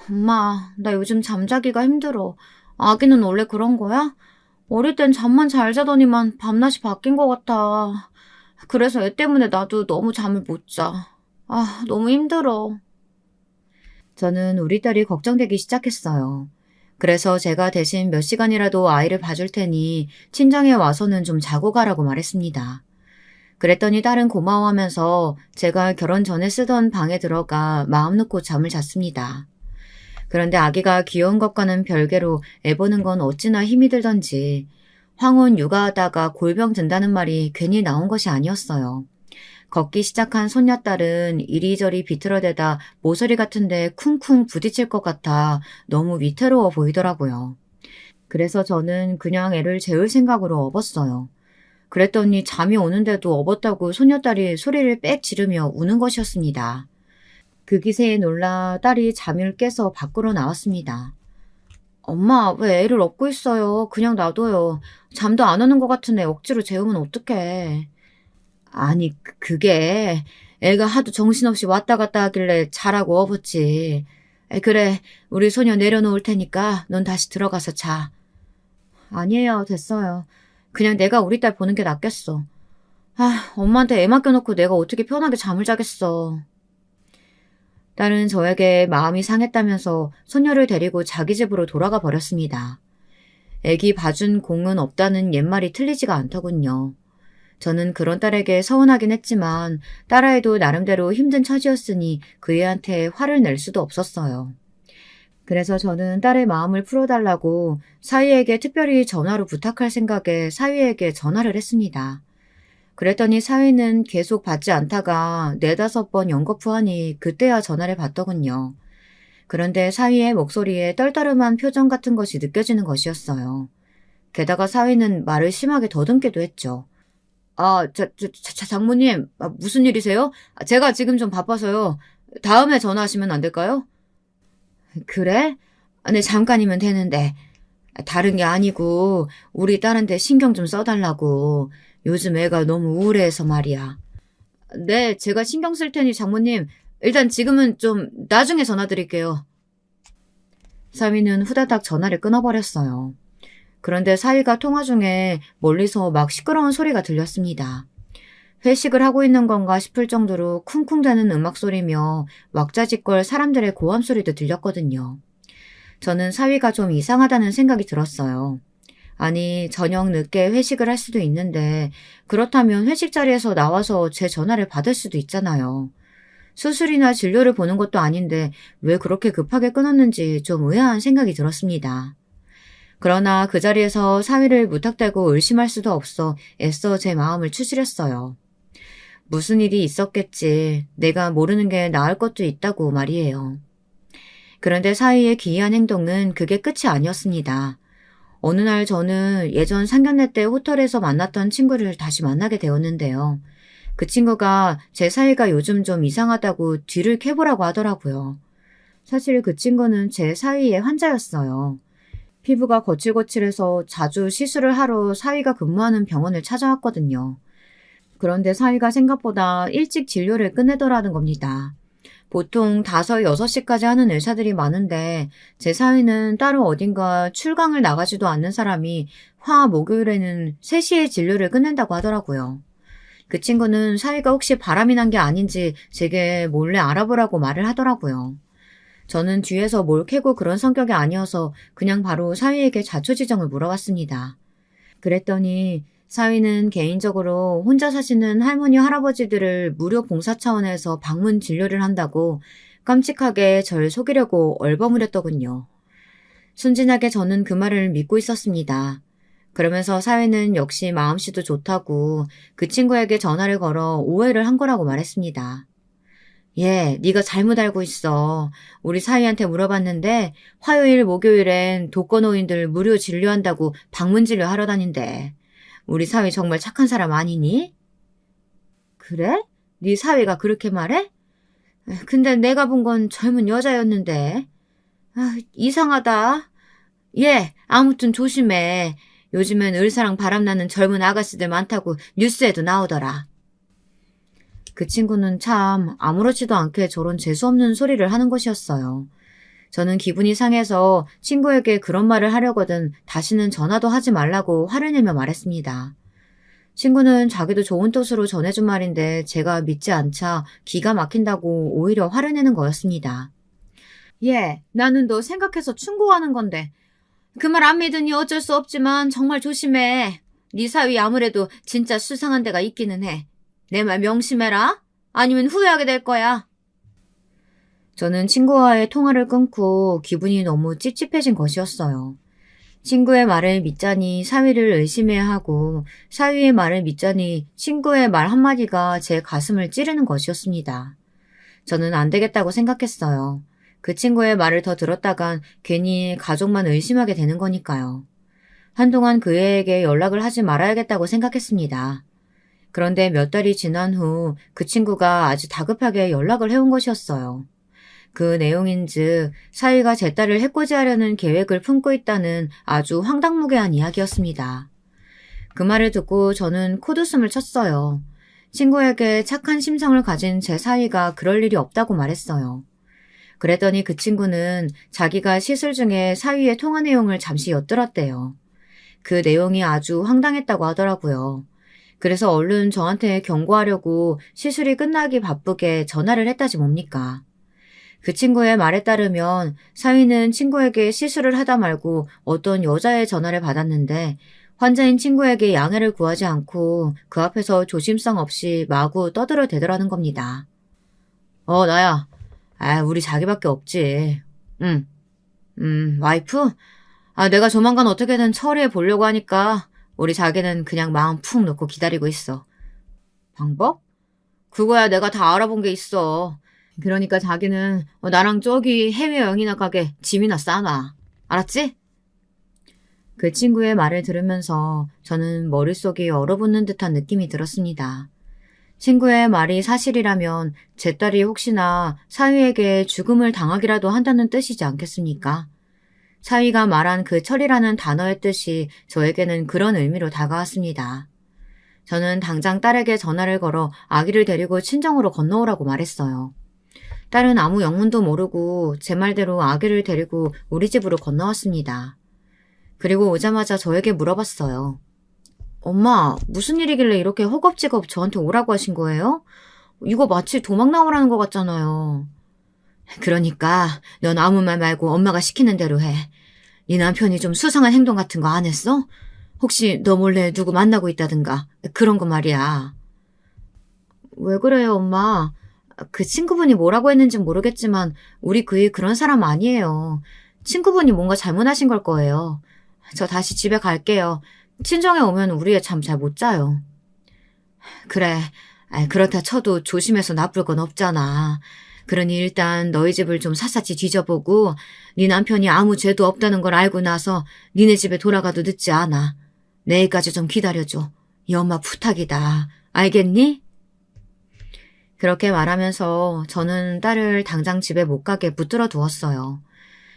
엄마, 나 요즘 잠자기가 힘들어. 아기는 원래 그런 거야? 어릴 땐 잠만 잘 자더니만 밤낮이 바뀐 것 같아. 그래서 애 때문에 나도 너무 잠을 못 자. 아, 너무 힘들어. 저는 우리 딸이 걱정되기 시작했어요. 그래서 제가 대신 몇 시간이라도 아이를 봐줄 테니 친정에 와서는 좀 자고 가라고 말했습니다. 그랬더니 딸은 고마워하면서 제가 결혼 전에 쓰던 방에 들어가 마음 놓고 잠을 잤습니다. 그런데 아기가 귀여운 것과는 별개로 애 보는 건 어찌나 힘이 들던지 황혼 육아하다가 골병 든다는 말이 괜히 나온 것이 아니었어요. 걷기 시작한 손녀딸은 이리저리 비틀어대다 모서리 같은데 쿵쿵 부딪힐 것 같아 너무 위태로워 보이더라고요. 그래서 저는 그냥 애를 재울 생각으로 업었어요. 그랬더니 잠이 오는데도 업었다고 손녀딸이 소리를 빽 지르며 우는 것이었습니다. 그 기세에 놀라 딸이 잠을 깨서 밖으로 나왔습니다. 엄마, 왜 애를 업고 있어요? 그냥 놔둬요. 잠도 안 오는 것 같은 애 억지로 재우면 어떡해. 아니, 그게 애가 하도 정신없이 왔다 갔다 하길래 자라고 업었지. 그래, 우리 소녀 내려놓을 테니까 넌 다시 들어가서 자. 아니에요, 됐어요. 그냥 내가 우리 딸 보는 게 낫겠어. 아, 엄마한테 애 맡겨놓고 내가 어떻게 편하게 잠을 자겠어. 딸은 저에게 마음이 상했다면서 소녀를 데리고 자기 집으로 돌아가 버렸습니다. 애기 봐준 공은 없다는 옛말이 틀리지가 않더군요. 저는 그런 딸에게 서운하긴 했지만 딸아이도 나름대로 힘든 처지였으니 그 애한테 화를 낼 수도 없었어요. 그래서 저는 딸의 마음을 풀어달라고 사위에게 특별히 전화로 부탁할 생각에 사위에게 전화를 했습니다. 그랬더니 사위는 계속 받지 않다가 4-5번 연거푸하니 그때야 전화를 받더군요. 그런데 사위의 목소리에 떨떠름한 표정 같은 것이 느껴지는 것이었어요. 게다가 사위는 말을 심하게 더듬기도 했죠. 장모님, 무슨 일이세요? 제가 지금 좀 바빠서요. 다음에 전화하시면 안 될까요? 그래? 네, 잠깐이면 되는데. 다른 게 아니고 우리 딸한테 신경 좀 써달라고. 요즘 애가 너무 우울해서 말이야. 네, 제가 신경 쓸 테니 장모님, 일단 지금은 좀 나중에 전화드릴게요. 사위는 후다닥 전화를 끊어버렸어요. 그런데 사위가 통화 중에 멀리서 막 시끄러운 소리가 들렸습니다. 회식을 하고 있는 건가 싶을 정도로 쿵쿵대는 음악 소리며 왁자지껄 사람들의 고함 소리도 들렸거든요. 저는 사위가 좀 이상하다는 생각이 들었어요. 아니, 저녁 늦게 회식을 할 수도 있는데 그렇다면 회식 자리에서 나와서 제 전화를 받을 수도 있잖아요. 수술이나 진료를 보는 것도 아닌데 왜 그렇게 급하게 끊었는지 좀 의아한 생각이 들었습니다. 그러나 그 자리에서 사위를 무턱대고 의심할 수도 없어 애써 제 마음을 추스렸어요. 무슨 일이 있었겠지. 내가 모르는 게 나을 것도 있다고 말이에요. 그런데 사위의 기이한 행동은 그게 끝이 아니었습니다. 어느 날 저는 예전 상견례 때 호텔에서 만났던 친구를 다시 만나게 되었는데요. 그 친구가 제 사위가 요즘 좀 이상하다고 뒤를 캐보라고 하더라고요. 사실 그 친구는 제 사위의 환자였어요. 피부가 거칠거칠해서 자주 시술을 하러 사위가 근무하는 병원을 찾아왔거든요. 그런데 사위가 생각보다 일찍 진료를 끝내더라는 겁니다. 보통 5, 6시까지 하는 의사들이 많은데 제 사위는 따로 어딘가 출강을 나가지도 않는 사람이 화, 목요일에는 3시에 진료를 끝낸다고 하더라고요. 그 친구는 사위가 혹시 바람이 난 게 아닌지 제게 몰래 알아보라고 말을 하더라고요. 저는 뒤에서 뭘 캐고 그런 성격이 아니어서 그냥 바로 사위에게 자초지정을 물어봤습니다. 그랬더니 사위는 개인적으로 혼자 사시는 할머니, 할아버지들을 무료 봉사 차원에서 방문 진료를 한다고 깜찍하게 절 속이려고 얼버무렸더군요. 순진하게 저는 그 말을 믿고 있었습니다. 그러면서 사위는 역시 마음씨도 좋다고 그 친구에게 전화를 걸어 오해를 한 거라고 말했습니다. 예, 네가 잘못 알고 있어. 우리 사위한테 물어봤는데 화요일, 목요일엔 독거노인들 무료 진료한다고 방문 진료 하러 다닌대. 우리 사위 정말 착한 사람 아니니? 그래? 네 사위가 그렇게 말해? 근데 내가 본 건 젊은 여자였는데. 이상하다. 얘, 아무튼 조심해. 요즘엔 을사랑 바람나는 젊은 아가씨들 많다고 뉴스에도 나오더라. 그 친구는 참 아무렇지도 않게 저런 재수없는 소리를 하는 것이었어요. 저는 기분이 상해서 친구에게 그런 말을 하려거든 다시는 전화도 하지 말라고 화를 내며 말했습니다. 친구는 자기도 좋은 뜻으로 전해준 말인데 제가 믿지 않자 기가 막힌다고 오히려 화를 내는 거였습니다. 예, 나는 너 생각해서 충고하는 건데 그 말 안 믿으니 어쩔 수 없지만 정말 조심해. 네 사위 아무래도 진짜 수상한 데가 있기는 해. 내 말 명심해라. 아니면 후회하게 될 거야. 저는 친구와의 통화를 끊고 기분이 너무 찝찝해진 것이었어요. 친구의 말을 믿자니 사위를 의심해야 하고 사위의 말을 믿자니 친구의 말 한마디가 제 가슴을 찌르는 것이었습니다. 저는 안 되겠다고 생각했어요. 그 친구의 말을 더 들었다간 괜히 가족만 의심하게 되는 거니까요. 한동안 그 애에게 연락을 하지 말아야겠다고 생각했습니다. 그런데 몇 달이 지난 후 그 친구가 아주 다급하게 연락을 해온 것이었어요. 그 내용인즉 사위가 제 딸을 해코지하려는 계획을 품고 있다는 아주 황당무계한 이야기였습니다. 그 말을 듣고 저는 코웃음을 쳤어요. 친구에게 착한 심성을 가진 제 사위가 그럴 일이 없다고 말했어요. 그랬더니 그 친구는 자기가 시술 중에 사위의 통화 내용을 잠시 엿들었대요. 그 내용이 아주 황당했다고 하더라고요. 그래서 얼른 저한테 경고하려고 시술이 끝나기 바쁘게 전화를 했다지 뭡니까. 그 친구의 말에 따르면 사위는 친구에게 시술을 하다 말고 어떤 여자의 전화를 받았는데 환자인 친구에게 양해를 구하지 않고 그 앞에서 조심성 없이 마구 떠들어대더라는 겁니다. 나야. 우리 자기밖에 없지. 와이프? 내가 조만간 어떻게든 처리해 보려고 하니까 우리 자기는 그냥 마음 푹 놓고 기다리고 있어. 방법? 그거야 내가 다 알아본 게 있어. 그러니까 자기는 나랑 저기 해외여행이나 가게 짐이나 싸놔. 알았지? 그 친구의 말을 들으면서 저는 머릿속이 얼어붙는 듯한 느낌이 들었습니다. 친구의 말이 사실이라면 제 딸이 혹시나 사위에게 죽음을 당하기라도 한다는 뜻이지 않겠습니까? 사위가 말한 그 철이라는 단어의 뜻이 저에게는 그런 의미로 다가왔습니다. 저는 당장 딸에게 전화를 걸어 아기를 데리고 친정으로 건너오라고 말했어요. 딸은 아무 영문도 모르고 제 말대로 아기를 데리고 우리 집으로 건너왔습니다. 그리고 오자마자 저에게 물어봤어요. 엄마, 무슨 일이길래 이렇게 허겁지겁 저한테 오라고 하신 거예요? 이거 마치 도망 나오라는 것 같잖아요. 그러니까 넌 아무 말 말고 엄마가 시키는 대로 해. 네 남편이 좀 수상한 행동 같은 거 안 했어? 혹시 너 몰래 누구 만나고 있다든가 그런 거 말이야. 왜 그래요, 엄마? 그 친구분이 뭐라고 했는진 모르겠지만 우리 그이 그런 사람 아니에요. 친구분이 뭔가 잘못하신 걸 거예요. 저 다시 집에 갈게요. 친정에 오면 우리 애 참 잘 못 자요. 그래, 그렇다 쳐도 조심해서 나쁠 건 없잖아. 그러니 일단 너희 집을 좀 샅샅이 뒤져보고 네 남편이 아무 죄도 없다는 걸 알고 나서 니네 집에 돌아가도 늦지 않아. 내일까지 좀 기다려줘. 이 엄마 부탁이다. 알겠니? 그렇게 말하면서 저는 딸을 당장 집에 못 가게 붙들어 두었어요.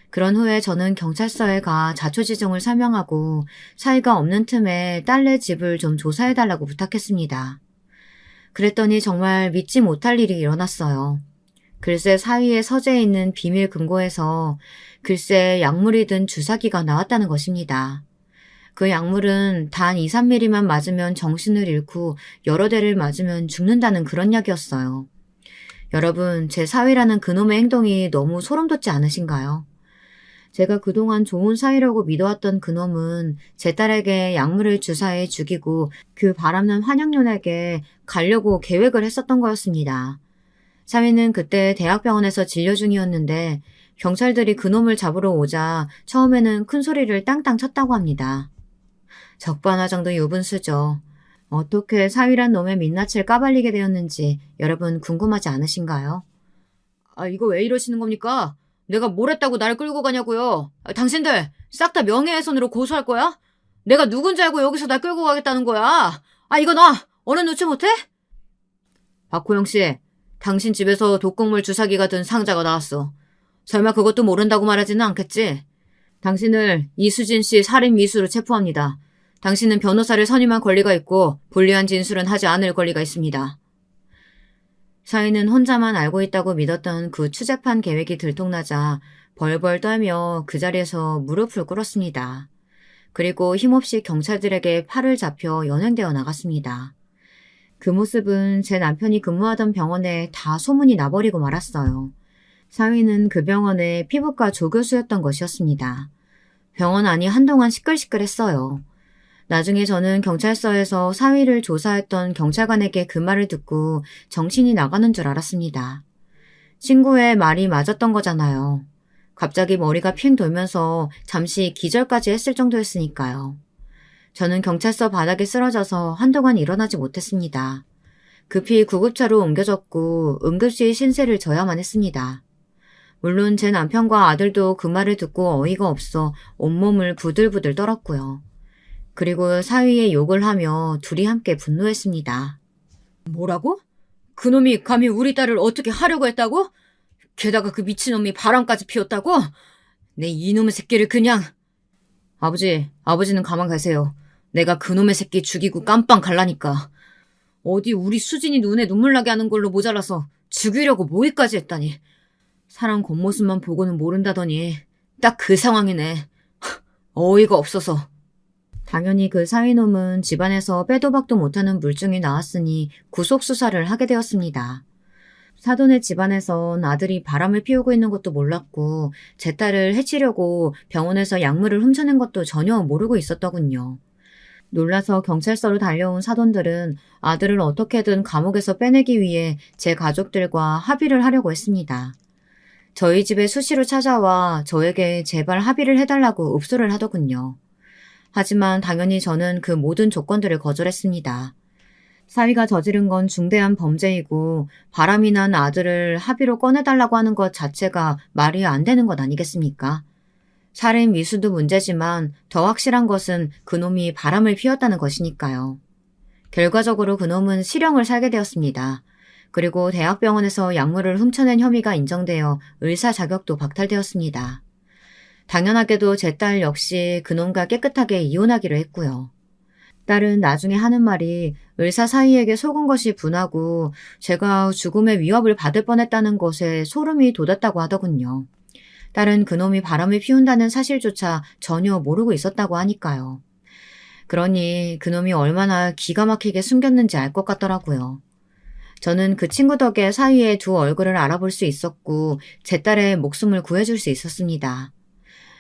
그런 후에 저는 경찰서에 가 자초지종을 설명하고 사이가 없는 틈에 딸네 집을 좀 조사해달라고 부탁했습니다. 그랬더니 정말 믿지 못할 일이 일어났어요. 글쎄 사위의 서재에 있는 비밀 금고에서 글쎄 약물이 든 주사기가 나왔다는 것입니다. 그 약물은 단 2, 3mm만 맞으면 정신을 잃고 여러 대를 맞으면 죽는다는 그런 약이었어요. 여러분, 제 사위라는 그놈의 행동이 너무 소름 돋지 않으신가요? 제가 그동안 좋은 사위라고 믿어왔던 그놈은 제 딸에게 약물을 주사해 죽이고 그 바람난 환영년에게 가려고 계획을 했었던 거였습니다. 사위는 그때 대학병원에서 진료 중이었는데 경찰들이 그놈을 잡으러 오자 처음에는 큰 소리를 땅땅 쳤다고 합니다. 적반하장도 유분수죠. 어떻게 사위란 놈의 민낯을 까발리게 되었는지 여러분 궁금하지 않으신가요? 이거 왜 이러시는 겁니까? 내가 뭘 했다고 나를 끌고 가냐고요. 당신들 싹 다 명예훼손으로 고소할 거야? 내가 누군지 알고 여기서 날 끌고 가겠다는 거야. 이거 나 얼른 놓지 못해? 박호영 씨, 당신 집에서 독극물 주사기가 든 상자가 나왔어. 설마 그것도 모른다고 말하지는 않겠지? 당신을 이수진 씨 살인 미수로 체포합니다. 당신은 변호사를 선임할 권리가 있고 불리한 진술은 하지 않을 권리가 있습니다. 사위는 혼자만 알고 있다고 믿었던 그 추잡한 계획이 들통나자 벌벌 떨며 그 자리에서 무릎을 꿇었습니다. 그리고 힘없이 경찰들에게 팔을 잡혀 연행되어 나갔습니다. 그 모습은 제 남편이 근무하던 병원에 다 소문이 나버리고 말았어요. 사위는 그 병원의 피부과 조교수였던 것이었습니다. 병원 안이 한동안 시끌시끌했어요. 나중에 저는 경찰서에서 사위를 조사했던 경찰관에게 그 말을 듣고 정신이 나가는 줄 알았습니다. 친구의 말이 맞았던 거잖아요. 갑자기 머리가 핑 돌면서 잠시 기절까지 했을 정도였으니까요. 저는 경찰서 바닥에 쓰러져서 한동안 일어나지 못했습니다. 급히 구급차로 옮겨졌고 응급실 신세를 져야만 했습니다. 물론 제 남편과 아들도 그 말을 듣고 어이가 없어 온몸을 부들부들 떨었고요. 그리고 사위의 욕을 하며 둘이 함께 분노했습니다. 뭐라고? 그놈이 감히 우리 딸을 어떻게 하려고 했다고? 게다가 그 미친놈이 바람까지 피웠다고? 내 이놈의 새끼를 그냥... 아버지는 가만 가세요. 내가 그놈의 새끼 죽이고 깜빵 갈라니까. 어디 우리 수진이 눈에 눈물 나게 하는 걸로 모자라서 죽이려고 모의까지 했다니. 사람 겉모습만 보고는 모른다더니 딱 그 상황이네. 어이가 없어서. 당연히 그 사위놈은 집안에서 빼도 박도 못하는 물증이 나왔으니 구속수사를 하게 되었습니다. 사돈의 집안에선 아들이 바람을 피우고 있는 것도 몰랐고 제 딸을 해치려고 병원에서 약물을 훔쳐낸 것도 전혀 모르고 있었더군요. 놀라서 경찰서로 달려온 사돈들은 아들을 어떻게든 감옥에서 빼내기 위해 제 가족들과 합의를 하려고 했습니다. 저희 집에 수시로 찾아와 저에게 제발 합의를 해달라고 읍소를 하더군요. 하지만 당연히 저는 그 모든 조건들을 거절했습니다. 사위가 저지른 건 중대한 범죄이고 바람이 난 아들을 합의로 꺼내달라고 하는 것 자체가 말이 안 되는 것 아니겠습니까? 살인 미수도 문제지만 더 확실한 것은 그놈이 바람을 피웠다는 것이니까요. 결과적으로 그놈은 실형을 살게 되었습니다. 그리고 대학병원에서 약물을 훔쳐낸 혐의가 인정되어 의사 자격도 박탈되었습니다. 당연하게도 제 딸 역시 그놈과 깨끗하게 이혼하기로 했고요. 딸은 나중에 하는 말이 의사 사이에게 속은 것이 분하고 제가 죽음의 위협을 받을 뻔했다는 것에 소름이 돋았다고 하더군요. 딸은 그놈이 바람을 피운다는 사실조차 전혀 모르고 있었다고 하니까요. 그러니 그놈이 얼마나 기가 막히게 숨겼는지 알 것 같더라고요. 저는 그 친구 덕에 사위의 두 얼굴을 알아볼 수 있었고 제 딸의 목숨을 구해줄 수 있었습니다.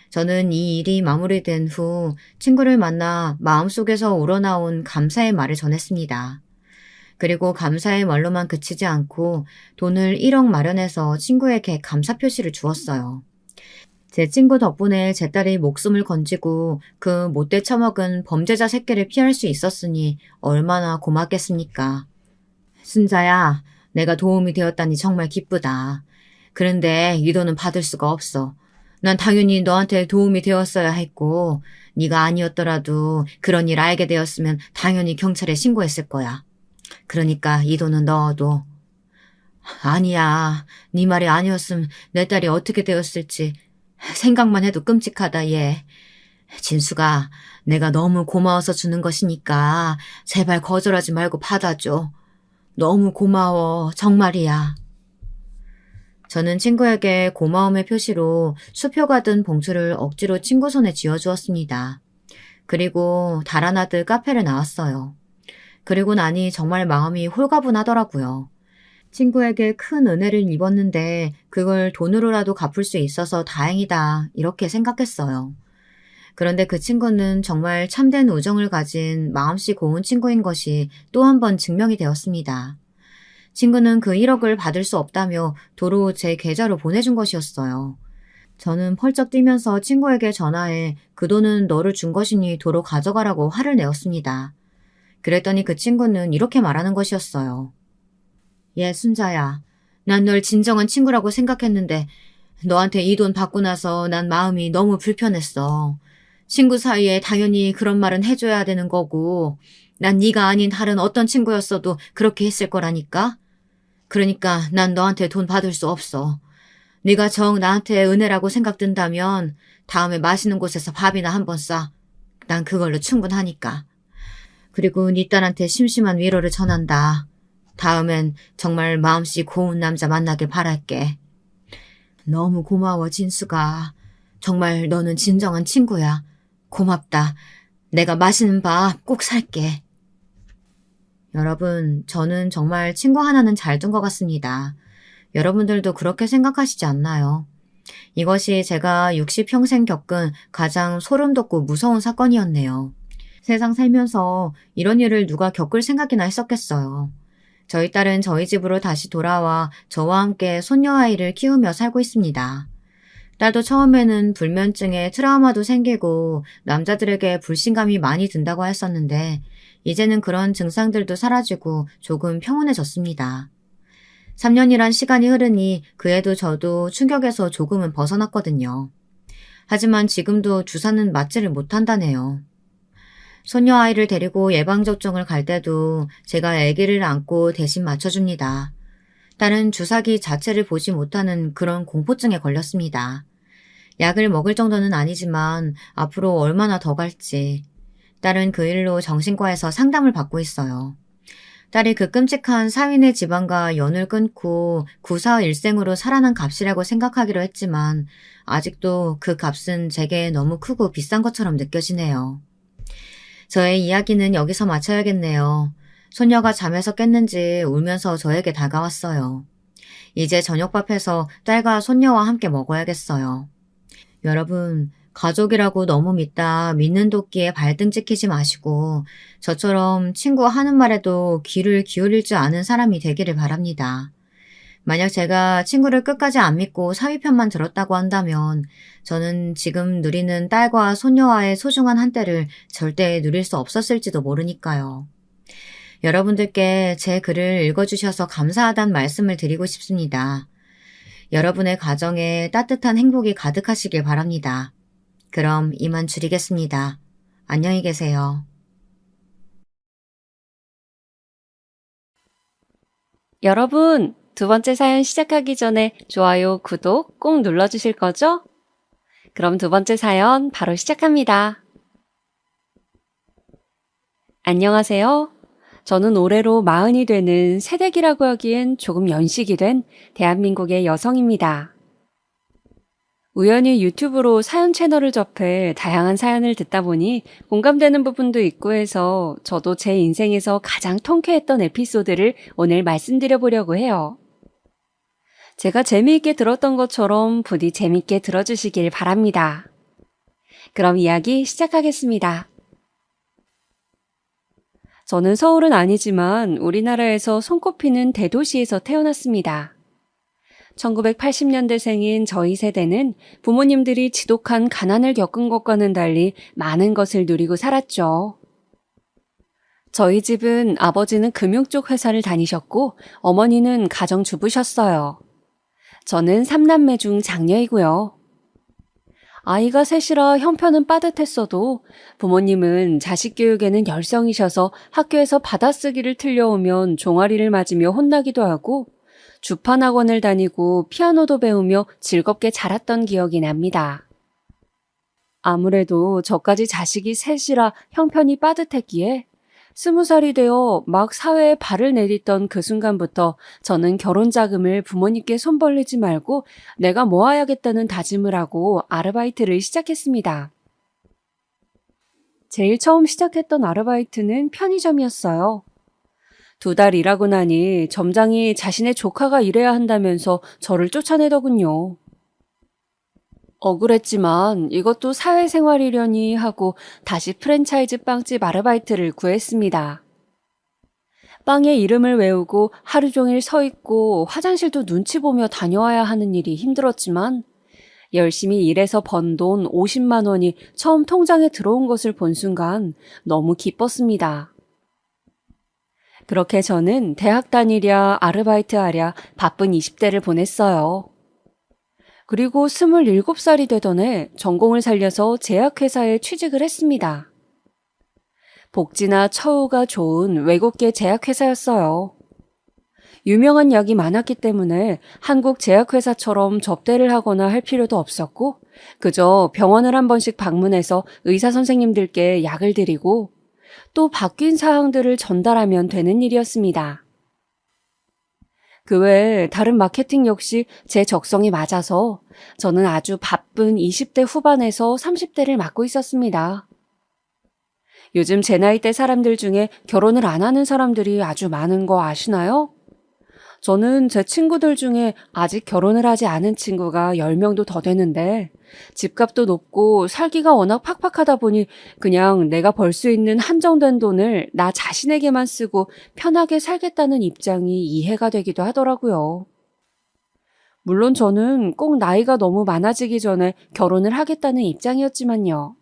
저는 이 일이 마무리된 후 친구를 만나 마음속에서 우러나온 감사의 말을 전했습니다. 그리고 감사의 말로만 그치지 않고 돈을 1억 마련해서 친구에게 감사 표시를 주었어요. 제 친구 덕분에 제 딸이 목숨을 건지고 그 못돼 처먹은 범죄자 새끼를 피할 수 있었으니 얼마나 고맙겠습니까. 순자야, 내가 도움이 되었다니 정말 기쁘다. 그런데 이 돈은 받을 수가 없어. 난 당연히 너한테 도움이 되었어야 했고 네가 아니었더라도 그런 일 알게 되었으면 당연히 경찰에 신고했을 거야. 그러니까 이 돈은 넣어도. 아니야. 네 말이 아니었으면 내 딸이 어떻게 되었을지 생각만 해도 끔찍하다 얘. 진수가 내가 너무 고마워서 주는 것이니까 제발 거절하지 말고 받아줘. 너무 고마워. 정말이야. 저는 친구에게 고마움의 표시로 수표가 든 봉투를 억지로 친구 손에 쥐어주었습니다. 그리고 달아나듯 카페를 나왔어요. 그리고 나니 정말 마음이 홀가분하더라고요. 친구에게 큰 은혜를 입었는데 그걸 돈으로라도 갚을 수 있어서 다행이다 이렇게 생각했어요. 그런데 그 친구는 정말 참된 우정을 가진 마음씨 고운 친구인 것이 또 한 번 증명이 되었습니다. 친구는 그 1억을 받을 수 없다며 도로 제 계좌로 보내준 것이었어요. 저는 펄쩍 뛰면서 친구에게 전화해 그 돈은 너를 준 것이니 도로 가져가라고 화를 내었습니다. 그랬더니 그 친구는 이렇게 말하는 것이었어요. 예, 순자야. 난 널 진정한 친구라고 생각했는데 너한테 이 돈 받고 나서 난 마음이 너무 불편했어. 친구 사이에 당연히 그런 말은 해줘야 되는 거고 난 네가 아닌 다른 어떤 친구였어도 그렇게 했을 거라니까. 그러니까 난 너한테 돈 받을 수 없어. 네가 정 나한테 은혜라고 생각된다면 다음에 맛있는 곳에서 밥이나 한번 싸. 난 그걸로 충분하니까. 그리고 네 딸한테 심심한 위로를 전한다. 다음엔 정말 마음씨 고운 남자 만나길 바랄게. 너무 고마워, 진수가. 정말 너는 진정한 친구야. 고맙다. 내가 맛있는 밥 꼭 살게. 여러분, 저는 정말 친구 하나는 잘 둔 것 같습니다. 여러분들도 그렇게 생각하시지 않나요? 이것이 제가 60평생 겪은 가장 소름 돋고 무서운 사건이었네요. 세상 살면서 이런 일을 누가 겪을 생각이나 했었겠어요. 저희 딸은 저희 집으로 다시 돌아와 저와 함께 손녀아이를 키우며 살고 있습니다. 딸도 처음에는 불면증에 트라우마도 생기고 남자들에게 불신감이 많이 든다고 했었는데 이제는 그런 증상들도 사라지고 조금 평온해졌습니다. 3년이란 시간이 흐르니 그 애도 저도 충격에서 조금은 벗어났거든요. 하지만 지금도 주사는 맞지를 못한다네요. 손녀 아이를 데리고 예방접종을 갈 때도 제가 아기를 안고 대신 맞춰줍니다. 딸은 주사기 자체를 보지 못하는 그런 공포증에 걸렸습니다. 약을 먹을 정도는 아니지만 앞으로 얼마나 더 갈지. 딸은 그 일로 정신과에서 상담을 받고 있어요. 딸이 그 끔찍한 사위네 집안과 연을 끊고 구사일생으로 살아난 값이라고 생각하기로 했지만 아직도 그 값은 제게 너무 크고 비싼 것처럼 느껴지네요. 저의 이야기는 여기서 마쳐야겠네요. 손녀가 잠에서 깼는지 울면서 저에게 다가왔어요. 이제 저녁밥해서 딸과 손녀와 함께 먹어야겠어요. 여러분, 가족이라고 너무 믿다 믿는 도끼에 발등 찍히지 마시고 저처럼 친구 하는 말에도 귀를 기울일 줄 아는 사람이 되기를 바랍니다. 만약 제가 친구를 끝까지 안 믿고 사위 편만 들었다고 한다면 저는 지금 누리는 딸과 손녀와의 소중한 한때를 절대 누릴 수 없었을지도 모르니까요. 여러분들께 제 글을 읽어주셔서 감사하다는 말씀을 드리고 싶습니다. 여러분의 가정에 따뜻한 행복이 가득하시길 바랍니다. 그럼 이만 줄이겠습니다. 안녕히 계세요. 여러분, 두 번째 사연 시작하기 전에 좋아요, 구독 꼭 눌러주실 거죠? 그럼 두 번째 사연 바로 시작합니다. 안녕하세요. 저는 올해로 40이 되는 새댁이라고 하기엔 조금 연식이 된 대한민국의 여성입니다. 우연히 유튜브로 사연 채널을 접해 다양한 사연을 듣다 보니 공감되는 부분도 있고 해서 저도 제 인생에서 가장 통쾌했던 에피소드를 오늘 말씀드려 보려고 해요. 제가 재미있게 들었던 것처럼 부디 재미있게 들어주시길 바랍니다. 그럼 이야기 시작하겠습니다. 저는 서울은 아니지만 우리나라에서 손꼽히는 대도시에서 태어났습니다. 1980년대생인 저희 세대는 부모님들이 지독한 가난을 겪은 것과는 달리 많은 것을 누리고 살았죠. 저희 집은 아버지는 금융 쪽 회사를 다니셨고 어머니는 가정주부셨어요. 저는 3남매 중 장녀이고요. 아이가 셋이라 형편은 빠듯했어도 부모님은 자식 교육에는 열성이셔서 학교에서 받아쓰기를 틀려오면 종아리를 맞으며 혼나기도 하고 주판학원을 다니고 피아노도 배우며 즐겁게 자랐던 기억이 납니다. 아무래도 저까지 자식이 셋이라 형편이 빠듯했기에 20살이 되어 막 사회에 발을 내딛던 그 순간부터 저는 결혼 자금을 부모님께 손 벌리지 말고 내가 모아야겠다는 다짐을 하고 아르바이트를 시작했습니다. 제일 처음 시작했던 아르바이트는 편의점이었어요. 2달 일하고 나니 점장이 자신의 조카가 일해야 한다면서 저를 쫓아내더군요. 억울했지만 이것도 사회생활이려니 하고 다시 프랜차이즈 빵집 아르바이트를 구했습니다. 빵의 이름을 외우고 하루 종일 서 있고 화장실도 눈치 보며 다녀와야 하는 일이 힘들었지만 열심히 일해서 번 돈 50만 원이 처음 통장에 들어온 것을 본 순간 너무 기뻤습니다. 그렇게 저는 대학 다니랴 아르바이트 하랴 바쁜 20대를 보냈어요. 그리고 27살이 되던 해 전공을 살려서 제약회사에 취직을 했습니다. 복지나 처우가 좋은 외국계 제약회사였어요. 유명한 약이 많았기 때문에 한국 제약회사처럼 접대를 하거나 할 필요도 없었고 그저 병원을 한 번씩 방문해서 의사 선생님들께 약을 드리고 또 바뀐 사항들을 전달하면 되는 일이었습니다. 그 외에 다른 마케팅 역시 제 적성에 맞아서 저는 아주 바쁜 20대 후반에서 30대를 맡고 있었습니다. 요즘 제 나이대 사람들 중에 결혼을 안 하는 사람들이 아주 많은 거 아시나요? 저는 제 친구들 중에 아직 결혼을 하지 않은 친구가 10명도 더 되는데 집값도 높고 살기가 워낙 팍팍하다 보니 그냥 내가 벌 수 있는 한정된 돈을 나 자신에게만 쓰고 편하게 살겠다는 입장이 이해가 되기도 하더라고요. 물론 저는 꼭 나이가 너무 많아지기 전에 결혼을 하겠다는 입장이었지만요.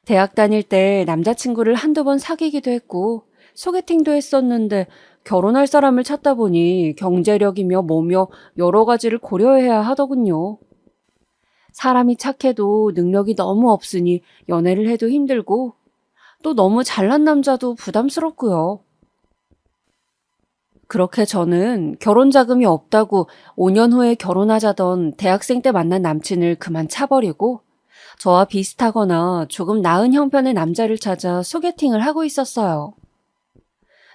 대학 다닐 때 남자친구를 한두 번 사귀기도 했고 소개팅도 했었는데 결혼할 사람을 찾다 보니 경제력이며 뭐며 여러 가지를 고려해야 하더군요. 사람이 착해도 능력이 너무 없으니 연애를 해도 힘들고 또 너무 잘난 남자도 부담스럽고요. 그렇게 저는 결혼 자금이 없다고 5년 후에 결혼하자던 대학생 때 만난 남친을 그만 차버리고 저와 비슷하거나 조금 나은 형편의 남자를 찾아 소개팅을 하고 있었어요.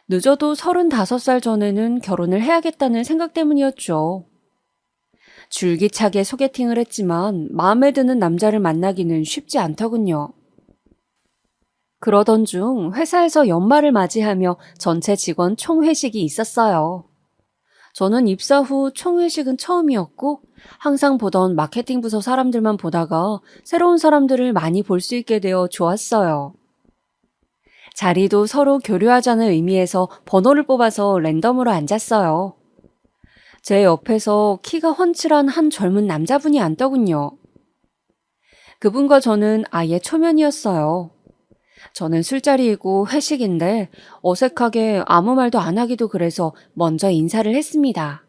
늦어도 35살 전에는 결혼을 해야겠다는 생각 때문이었죠. 줄기차게 소개팅을 했지만 마음에 드는 남자를 만나기는 쉽지 않더군요. 그러던 중 회사에서 연말을 맞이하며 전체 직원 총회식이 있었어요. 저는 입사 후 총회식은 처음이었고 항상 보던 마케팅 부서 사람들만 보다가 새로운 사람들을 많이 볼 수 있게 되어 좋았어요. 자리도 서로 교류하자는 의미에서 번호를 뽑아서 랜덤으로 앉았어요. 제 옆에서 키가 훤칠한 한 젊은 남자분이 앉더군요. 그분과 저는 아예 초면이었어요. 저는 술자리이고 회식인데 어색하게 아무 말도 안 하기도 그래서 먼저 인사를 했습니다.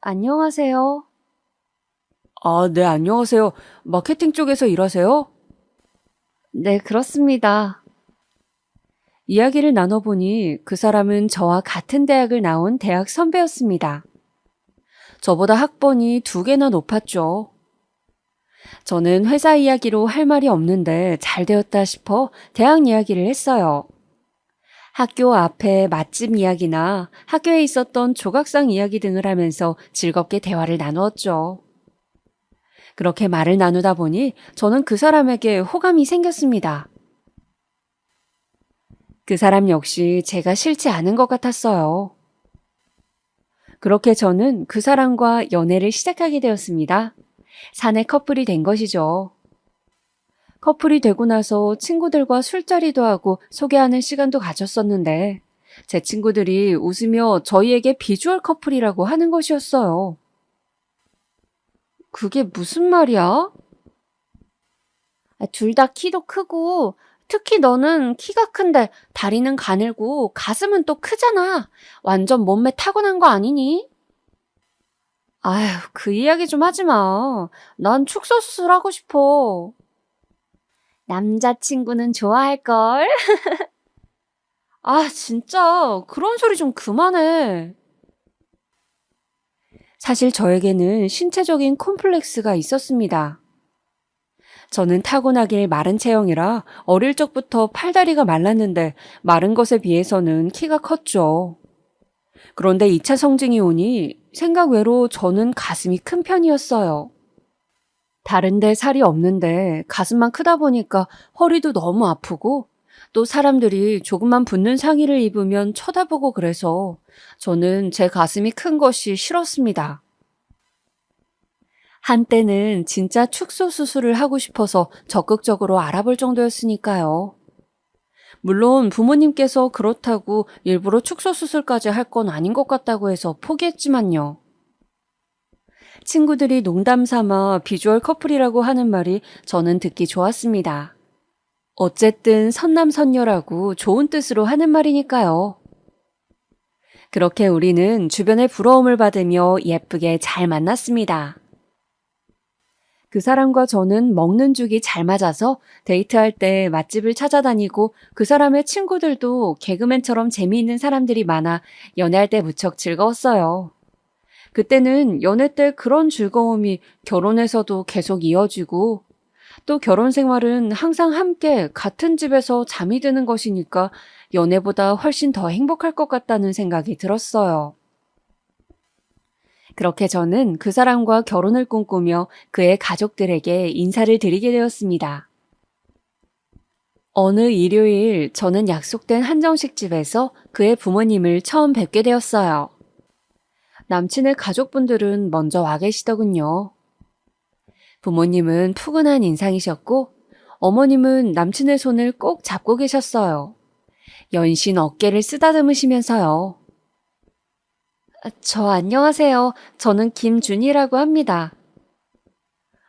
안녕하세요. 아, 네, 안녕하세요. 마케팅 쪽에서 일하세요? 네, 그렇습니다. 이야기를 나눠보니 그 사람은 저와 같은 대학을 나온 대학 선배였습니다. 저보다 학번이 2개나 높았죠. 저는 회사 이야기로 할 말이 없는데 잘 되었다 싶어 대학 이야기를 했어요. 학교 앞에 맛집 이야기나 학교에 있었던 조각상 이야기 등을 하면서 즐겁게 대화를 나누었죠. 그렇게 말을 나누다 보니 저는 그 사람에게 호감이 생겼습니다. 그 사람 역시 제가 싫지 않은 것 같았어요. 그렇게 저는 그 사람과 연애를 시작하게 되었습니다. 사내 커플이 된 것이죠. 커플이 되고 나서 친구들과 술자리도 하고 소개하는 시간도 가졌었는데 제 친구들이 웃으며 저희에게 비주얼 커플이라고 하는 것이었어요. 그게 무슨 말이야? 둘 다 키도 크고 특히 너는 키가 큰데 다리는 가늘고 가슴은 또 크잖아. 완전 몸매 타고난 거 아니니? 아휴, 그 이야기 좀 하지 마. 난 축소 수술하고 싶어. 남자친구는 좋아할걸? 아, 진짜 그런 소리 좀 그만해. 사실 저에게는 신체적인 콤플렉스가 있었습니다. 저는 타고나길 마른 체형이라 어릴 적부터 팔다리가 말랐는데 마른 것에 비해서는 키가 컸죠. 그런데 2차 성징이 오니 생각 외로 저는 가슴이 큰 편이었어요. 다른데 살이 없는데 가슴만 크다 보니까 허리도 너무 아프고 또 사람들이 조금만 붙는 상의를 입으면 쳐다보고 그래서 저는 제 가슴이 큰 것이 싫었습니다. 한때는 진짜 축소 수술을 하고 싶어서 적극적으로 알아볼 정도였으니까요. 물론 부모님께서 그렇다고 일부러 축소 수술까지 할 건 아닌 것 같다고 해서 포기했지만요. 친구들이 농담 삼아 비주얼 커플이라고 하는 말이 저는 듣기 좋았습니다. 어쨌든 선남선녀라고 좋은 뜻으로 하는 말이니까요. 그렇게 우리는 주변의 부러움을 받으며 예쁘게 잘 만났습니다. 그 사람과 저는 먹는 죽이 잘 맞아서 데이트할 때 맛집을 찾아다니고 그 사람의 친구들도 개그맨처럼 재미있는 사람들이 많아 연애할 때 무척 즐거웠어요. 그때는 연애 때 그런 즐거움이 결혼해서도 계속 이어지고 또 결혼 생활은 항상 함께 같은 집에서 잠이 드는 것이니까 연애보다 훨씬 더 행복할 것 같다는 생각이 들었어요. 그렇게 저는 그 사람과 결혼을 꿈꾸며 그의 가족들에게 인사를 드리게 되었습니다. 어느 일요일 저는 약속된 한정식 집에서 그의 부모님을 처음 뵙게 되었어요. 남친의 가족분들은 먼저 와 계시더군요. 부모님은 푸근한 인상이셨고 어머님은 남친의 손을 꼭 잡고 계셨어요. 연신 어깨를 쓰다듬으시면서요. 안녕하세요. 저는 김준이라고 합니다.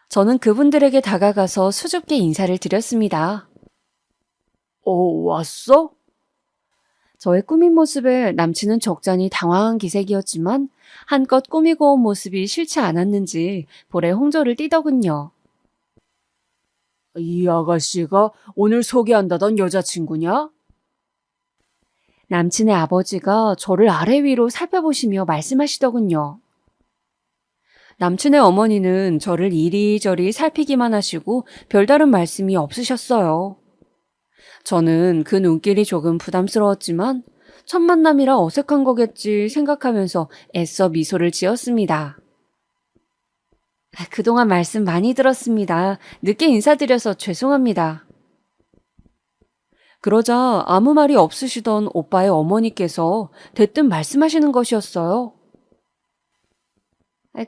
저는 그분들에게 다가가서 수줍게 인사를 드렸습니다. 왔어? 저의 꾸민 모습에 남친은 적잖이 당황한 기색이었지만 한껏 꾸미고 온 모습이 싫지 않았는지 볼에 홍조를 띠더군요. 이 아가씨가 오늘 소개한다던 여자친구냐? 남친의 아버지가 저를 아래 위로 살펴보시며 말씀하시더군요. 남친의 어머니는 저를 이리저리 살피기만 하시고 별다른 말씀이 없으셨어요. 저는 그 눈길이 조금 부담스러웠지만 첫 만남이라 어색한 거겠지 생각하면서 애써 미소를 지었습니다. 그동안 말씀 많이 들었습니다. 늦게 인사드려서 죄송합니다. 그러자 아무 말이 없으시던 오빠의 어머니께서 대뜸 말씀하시는 것이었어요.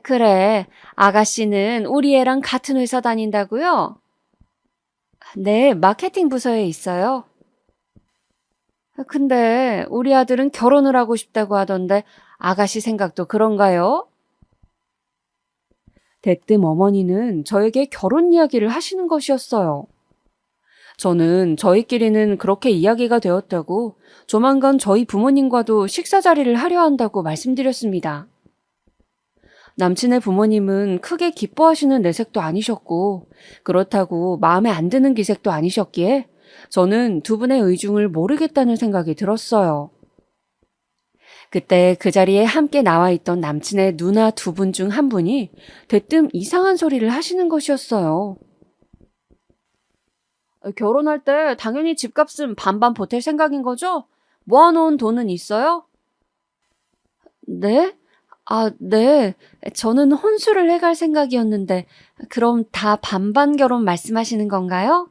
그래, 아가씨는 우리 애랑 같은 회사 다닌다고요? 네, 마케팅 부서에 있어요. 근데 우리 아들은 결혼을 하고 싶다고 하던데 아가씨 생각도 그런가요? 대뜸 어머니는 저에게 결혼 이야기를 하시는 것이었어요. 저는 저희끼리는 그렇게 이야기가 되었다고 조만간 저희 부모님과도 식사 자리를 하려 한다고 말씀드렸습니다. 남친의 부모님은 크게 기뻐하시는 내색도 아니셨고 그렇다고 마음에 안 드는 기색도 아니셨기에 저는 두 분의 의중을 모르겠다는 생각이 들었어요. 그때 그 자리에 함께 나와 있던 남친의 누나 두 분 중 한 분이 대뜸 이상한 소리를 하시는 것이었어요. 결혼할 때 당연히 집값은 반반 보탤 생각인 거죠? 모아놓은 돈은 있어요? 네? 네. 저는 혼수를 해갈 생각이었는데 그럼 다 반반 결혼 말씀하시는 건가요?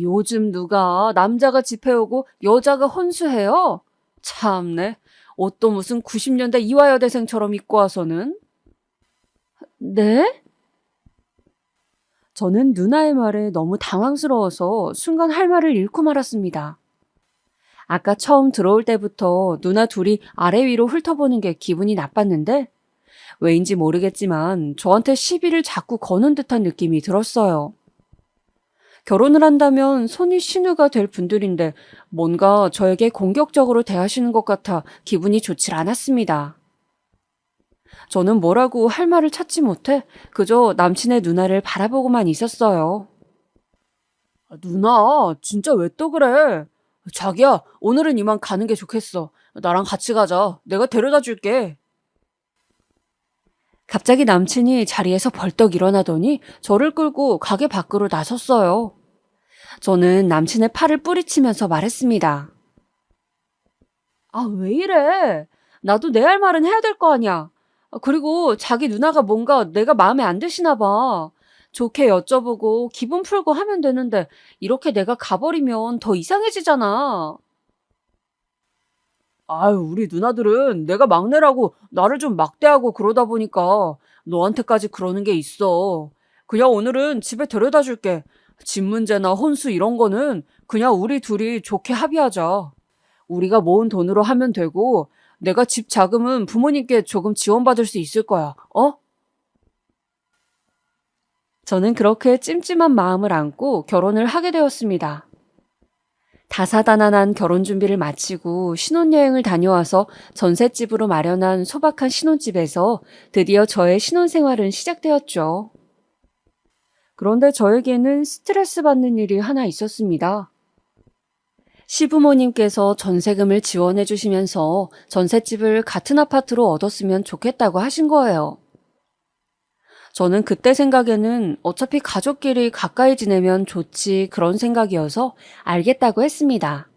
요즘 누가 남자가 집해오고 여자가 혼수해요? 참네. 옷도 무슨 90년대 이화여대생처럼 입고 와서는. 네? 저는 누나의 말에 너무 당황스러워서 순간 할 말을 잃고 말았습니다. 아까 처음 들어올 때부터 누나 둘이 아래 위로 훑어보는 게 기분이 나빴는데 왜인지 모르겠지만 저한테 시비를 자꾸 거는 듯한 느낌이 들었어요. 결혼을 한다면 손이 신우가 될 분들인데 뭔가 저에게 공격적으로 대하시는 것 같아 기분이 좋질 않았습니다. 저는 뭐라고 할 말을 찾지 못해 그저 남친의 누나를 바라보고만 있었어요. 누나, 진짜 왜 또 그래? 자기야, 오늘은 이만 가는 게 좋겠어. 나랑 같이 가자. 내가 데려다 줄게. 갑자기 남친이 자리에서 벌떡 일어나더니 저를 끌고 가게 밖으로 나섰어요. 저는 남친의 팔을 뿌리치면서 말했습니다. 왜 이래? 나도 내 할 말은 해야 될 거 아니야. 그리고 자기 누나가 뭔가 내가 마음에 안 드시나 봐. 좋게 여쭤보고 기분 풀고 하면 되는데 이렇게 내가 가버리면 더 이상해지잖아. 우리 누나들은 내가 막내라고 나를 좀 막대하고 그러다 보니까 너한테까지 그러는 게 있어. 그냥 오늘은 집에 데려다 줄게. 집 문제나 혼수 이런 거는 그냥 우리 둘이 좋게 합의하자. 우리가 모은 돈으로 하면 되고 내가 집 자금은 부모님께 조금 지원받을 수 있을 거야. 저는 그렇게 찜찜한 마음을 안고 결혼을 하게 되었습니다. 다사다난한 결혼 준비를 마치고 신혼여행을 다녀와서 전셋집으로 마련한 소박한 신혼집에서 드디어 저의 신혼생활은 시작되었죠. 그런데 저에게는 스트레스 받는 일이 하나 있었습니다. 시부모님께서 전세금을 지원해 주시면서 전셋집을 같은 아파트로 얻었으면 좋겠다고 하신 거예요. 저는 그때 생각에는 어차피 가족끼리 가까이 지내면 좋지 그런 생각이어서 알겠다고 했습니다.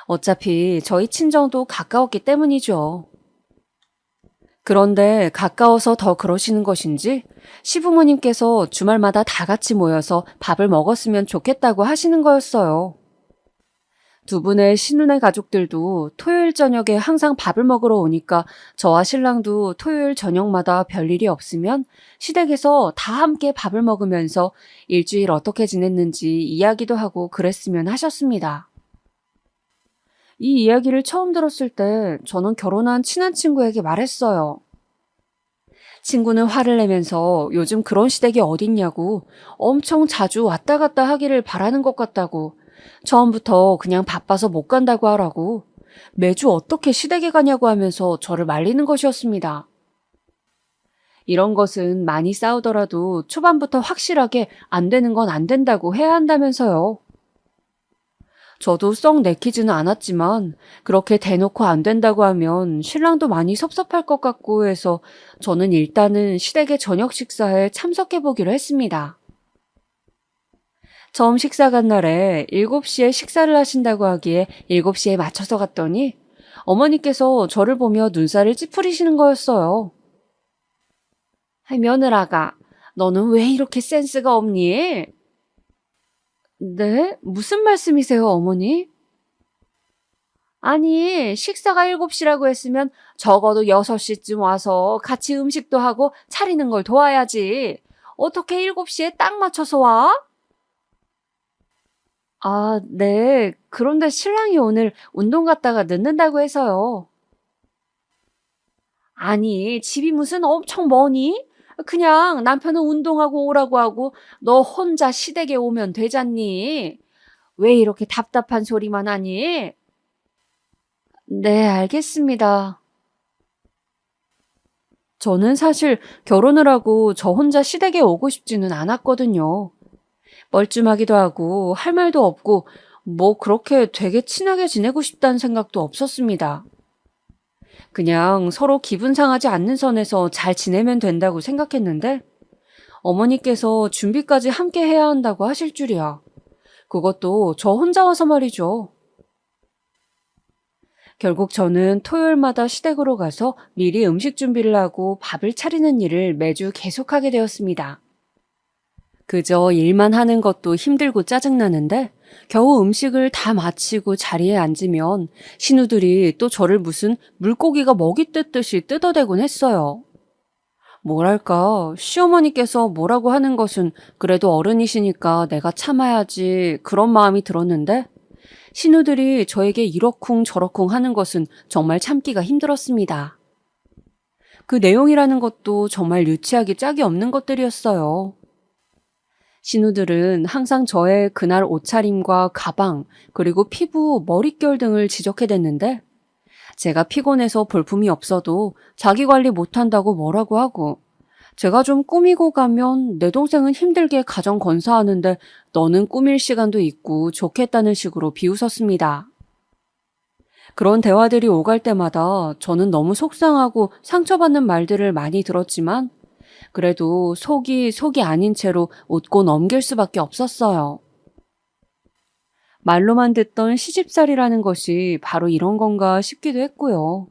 어차피 저희 친정도 가까웠기 때문이죠. 그런데 가까워서 더 그러시는 것인지 시부모님께서 주말마다 다 같이 모여서 밥을 먹었으면 좋겠다고 하시는 거였어요. 두 분의 신혼의 가족들도 토요일 저녁에 항상 밥을 먹으러 오니까 저와 신랑도 토요일 저녁마다 별일이 없으면 시댁에서 다 함께 밥을 먹으면서 일주일 어떻게 지냈는지 이야기도 하고 그랬으면 하셨습니다. 이 이야기를 처음 들었을 때 저는 결혼한 친한 친구에게 말했어요. 친구는 화를 내면서 요즘 그런 시댁이 어딨냐고 엄청 자주 왔다 갔다 하기를 바라는 것 같다고 처음부터 그냥 바빠서 못 간다고 하라고 매주 어떻게 시댁에 가냐고 하면서 저를 말리는 것이었습니다. 이런 것은 많이 싸우더라도 초반부터 확실하게 안 되는 건 안 된다고 해야 한다면서요. 저도 썩 내키지는 않았지만 그렇게 대놓고 안 된다고 하면 신랑도 많이 섭섭할 것 같고 해서 저는 일단은 시댁의 저녁 식사에 참석해보기로 했습니다. 처음 식사 간 날에 7시에 식사를 하신다고 하기에 7시에 맞춰서 갔더니 어머니께서 저를 보며 눈살을 찌푸리시는 거였어요. 며느라가, 너는 왜 이렇게 센스가 없니? 네? 무슨 말씀이세요, 어머니? 아니, 식사가 7시라고 했으면 적어도 6시쯤 와서 같이 음식도 하고 차리는 걸 도와야지. 어떻게 7시에 딱 맞춰서 와? 아, 네. 그런데 신랑이 오늘 운동 갔다가 늦는다고 해서요. 아니, 집이 무슨 엄청 머니? 그냥 남편은 운동하고 오라고 하고 너 혼자 시댁에 오면 되잖니. 왜 이렇게 답답한 소리만 하니? 네, 알겠습니다. 저는 사실 결혼을 하고 저 혼자 시댁에 오고 싶지는 않았거든요. 멀쩡하기도 하고 할 말도 없고 뭐 그렇게 되게 친하게 지내고 싶다는 생각도 없었습니다. 그냥 서로 기분 상하지 않는 선에서 잘 지내면 된다고 생각했는데 어머니께서 준비까지 함께 해야 한다고 하실 줄이야. 그것도 저 혼자 와서 말이죠. 결국 저는 토요일마다 시댁으로 가서 미리 음식 준비를 하고 밥을 차리는 일을 매주 계속하게 되었습니다. 그저 일만 하는 것도 힘들고 짜증나는데 겨우 음식을 다 마치고 자리에 앉으면 신우들이 또 저를 무슨 물고기가 먹이 뜯듯이 뜯어대곤 했어요. 뭐랄까, 시어머니께서 뭐라고 하는 것은 그래도 어른이시니까 내가 참아야지 그런 마음이 들었는데 신우들이 저에게 이러쿵 저러쿵 하는 것은 정말 참기가 힘들었습니다. 그 내용이라는 것도 정말 유치하기 짝이 없는 것들이었어요. 신우들은 항상 저의 그날 옷차림과 가방, 그리고 피부, 머릿결 등을 지적해댔는데 제가 피곤해서 볼품이 없어도 자기 관리 못한다고 뭐라고 하고 제가 좀 꾸미고 가면 내 동생은 힘들게 가정 건사하는데 너는 꾸밀 시간도 있고 좋겠다는 식으로 비웃었습니다. 그런 대화들이 오갈 때마다 저는 너무 속상하고 상처받는 말들을 많이 들었지만 그래도 속이 아닌 채로 웃고 넘길 수밖에 없었어요. 말로만 듣던 시집살이라는 것이 바로 이런 건가 싶기도 했고요.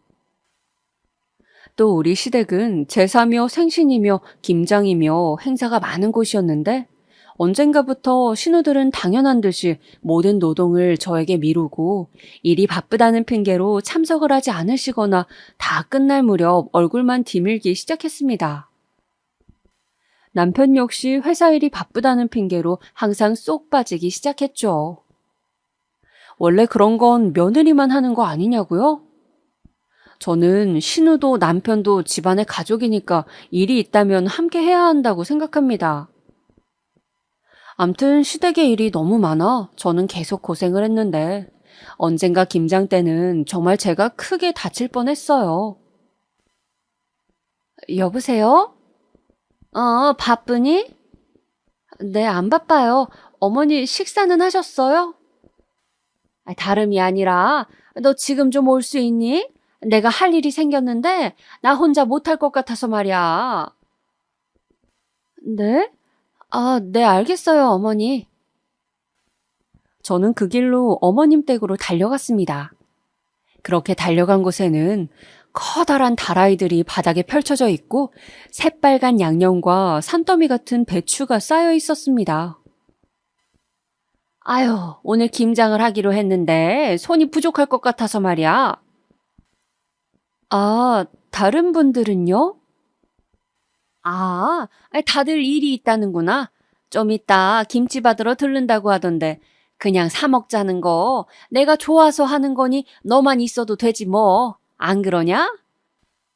또 우리 시댁은 제사며 생신이며 김장이며 행사가 많은 곳이었는데 언젠가부터 신우들은 당연한 듯이 모든 노동을 저에게 미루고 일이 바쁘다는 핑계로 참석을 하지 않으시거나 다 끝날 무렵 얼굴만 디밀기 시작했습니다. 남편 역시 회사 일이 바쁘다는 핑계로 항상 쏙 빠지기 시작했죠. 원래 그런 건 며느리만 하는 거 아니냐고요? 저는 신우도 남편도 집안의 가족이니까 일이 있다면 함께 해야 한다고 생각합니다. 암튼 시댁의 일이 너무 많아 저는 계속 고생을 했는데 언젠가 김장 때는 정말 제가 크게 다칠 뻔했어요. 여보세요? 바쁘니? 네, 안 바빠요. 어머니 식사는 하셨어요? 다름이 아니라 너 지금 좀 올 수 있니? 내가 할 일이 생겼는데 나 혼자 못할 것 같아서 말이야. 네? 네, 알겠어요, 어머니. 저는 그 길로 어머님 댁으로 달려갔습니다. 그렇게 달려간 곳에는 커다란 다라이들이 바닥에 펼쳐져 있고 새빨간 양념과 산더미 같은 배추가 쌓여 있었습니다. 아유, 오늘 김장을 하기로 했는데 손이 부족할 것 같아서 말이야. 다른 분들은요? 다들 일이 있다는구나. 좀 이따 김치 받으러 들른다고 하던데 그냥 사 먹자는 거 내가 좋아서 하는 거니 너만 있어도 되지 뭐. 안 그러냐?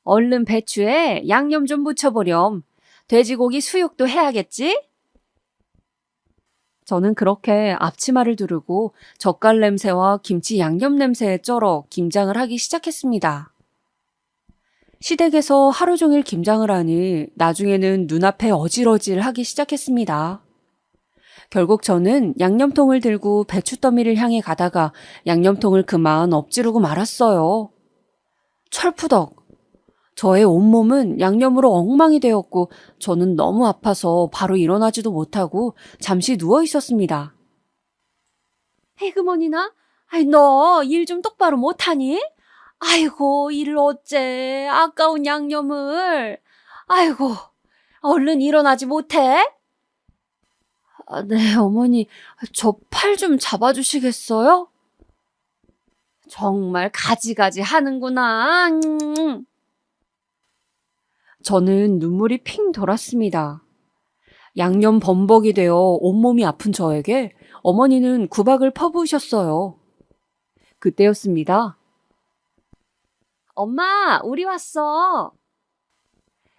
얼른 배추에 양념 좀 묻혀보렴. 돼지고기 수육도 해야겠지? 저는 그렇게 앞치마를 두르고 젓갈 냄새와 김치 양념 냄새에 쩔어 김장을 하기 시작했습니다. 시댁에서 하루 종일 김장을 하니 나중에는 눈앞에 어질어질하기 시작했습니다. 결국 저는 양념통을 들고 배추더미를 향해 가다가 양념통을 그만 엎지르고 말았어요. 철푸덕! 저의 온몸은 양념으로 엉망이 되었고 저는 너무 아파서 바로 일어나지도 못하고 잠시 누워 있었습니다. 해그머니나? 너 일 좀 똑바로 못하니? 아이고, 일을 어째, 아까운 양념을. 아이고, 얼른 일어나지 못해? 네, 어머니, 저 팔 좀 잡아주시겠어요? 정말 가지가지 하는구나. 저는 눈물이 핑 돌았습니다. 양념 범벅이 되어 온몸이 아픈 저에게 어머니는 구박을 퍼부으셨어요. 그때였습니다. 엄마, 우리 왔어.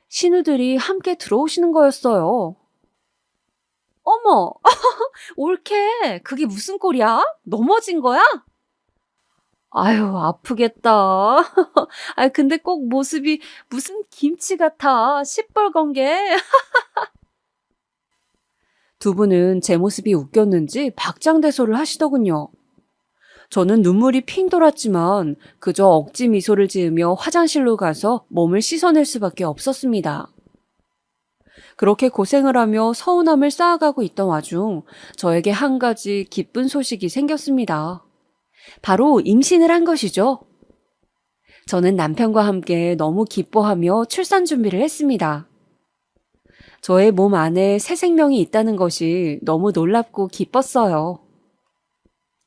신우들이 함께 들어오시는 거였어요. 어머, 옳게, 그게 무슨 꼴이야? 넘어진 거야? 아유, 아프겠다. 근데 꼭 모습이 무슨 김치 같아. 시뻘건 게. 두 분은 제 모습이 웃겼는지 박장대소를 하시더군요. 저는 눈물이 핑 돌았지만 그저 억지 미소를 지으며 화장실로 가서 몸을 씻어낼 수밖에 없었습니다. 그렇게 고생을 하며 서운함을 쌓아가고 있던 와중 저에게 한 가지 기쁜 소식이 생겼습니다. 바로 임신을 한 것이죠. 저는 남편과 함께 너무 기뻐하며 출산 준비를 했습니다. 저의 몸 안에 새 생명이 있다는 것이 너무 놀랍고 기뻤어요.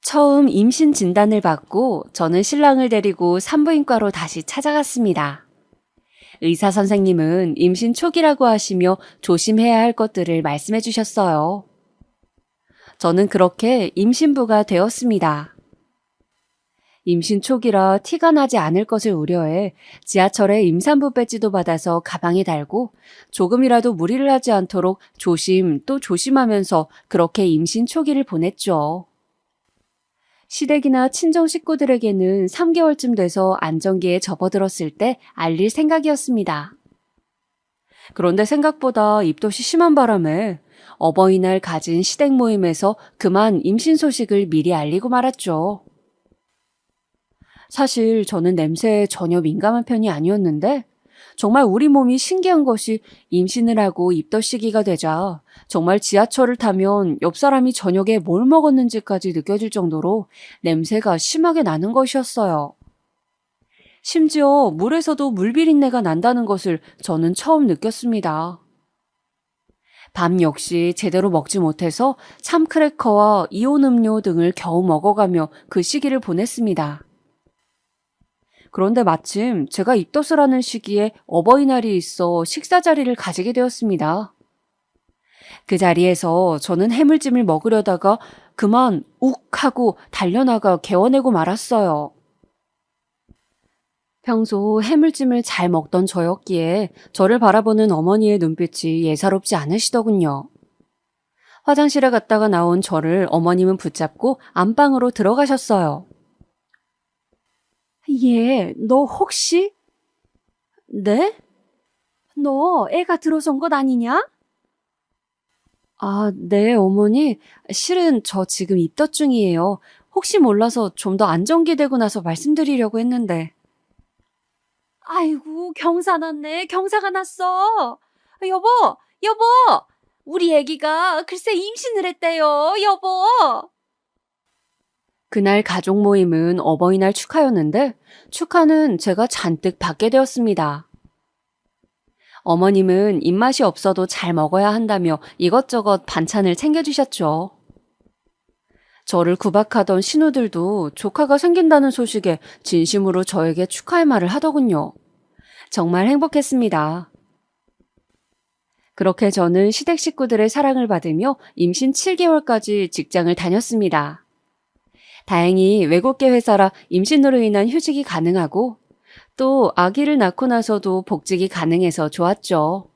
처음 임신 진단을 받고 저는 신랑을 데리고 산부인과로 다시 찾아갔습니다. 의사 선생님은 임신 초기라고 하시며 조심해야 할 것들을 말씀해 주셨어요. 저는 그렇게 임신부가 되었습니다. 임신 초기라 티가 나지 않을 것을 우려해 지하철에 임산부 배지도 받아서 가방에 달고 조금이라도 무리를 하지 않도록 조심 또 조심하면서 그렇게 임신 초기를 보냈죠. 시댁이나 친정 식구들에게는 3개월쯤 돼서 안정기에 접어들었을 때 알릴 생각이었습니다. 그런데 생각보다 입덧이 심한 바람에 어버이날 가진 시댁 모임에서 그만 임신 소식을 미리 알리고 말았죠. 사실 저는 냄새에 전혀 민감한 편이 아니었는데 정말 우리 몸이 신기한 것이 임신을 하고 입덧 시기가 되자 정말 지하철을 타면 옆 사람이 저녁에 뭘 먹었는지까지 느껴질 정도로 냄새가 심하게 나는 것이었어요. 심지어 물에서도 물비린내가 난다는 것을 저는 처음 느꼈습니다. 밤 역시 제대로 먹지 못해서 참크래커와 이온 음료 등을 겨우 먹어가며 그 시기를 보냈습니다. 그런데 마침 제가 입덧을 하는 시기에 어버이날이 있어 식사 자리를 가지게 되었습니다. 그 자리에서 저는 해물찜을 먹으려다가 그만 욱 하고 달려나가 개워내고 말았어요. 평소 해물찜을 잘 먹던 저였기에 저를 바라보는 어머니의 눈빛이 예사롭지 않으시더군요. 화장실에 갔다가 나온 저를 어머님은 붙잡고 안방으로 들어가셨어요. 너 혹시? 네? 너 애가 들어선 것 아니냐? 아, 네, 어머니. 실은 저 지금 입덧 중이에요. 혹시 몰라서 좀 더 안정기되고 나서 말씀드리려고 했는데. 아이고, 경사 났네. 경사가 났어. 여보, 여보! 우리 애기가 글쎄 임신을 했대요, 여보! 그날 가족 모임은 어버이날 축하였는데, 축하는 제가 잔뜩 받게 되었습니다. 어머님은 입맛이 없어도 잘 먹어야 한다며 이것저것 반찬을 챙겨주셨죠. 저를 구박하던 신우들도 조카가 생긴다는 소식에 진심으로 저에게 축하의 말을 하더군요. 정말 행복했습니다. 그렇게 저는 시댁 식구들의 사랑을 받으며 임신 7개월까지 직장을 다녔습니다. 다행히 외국계 회사라 임신으로 인한 휴직이 가능하고 또 아기를 낳고 나서도 복직이 가능해서 좋았죠.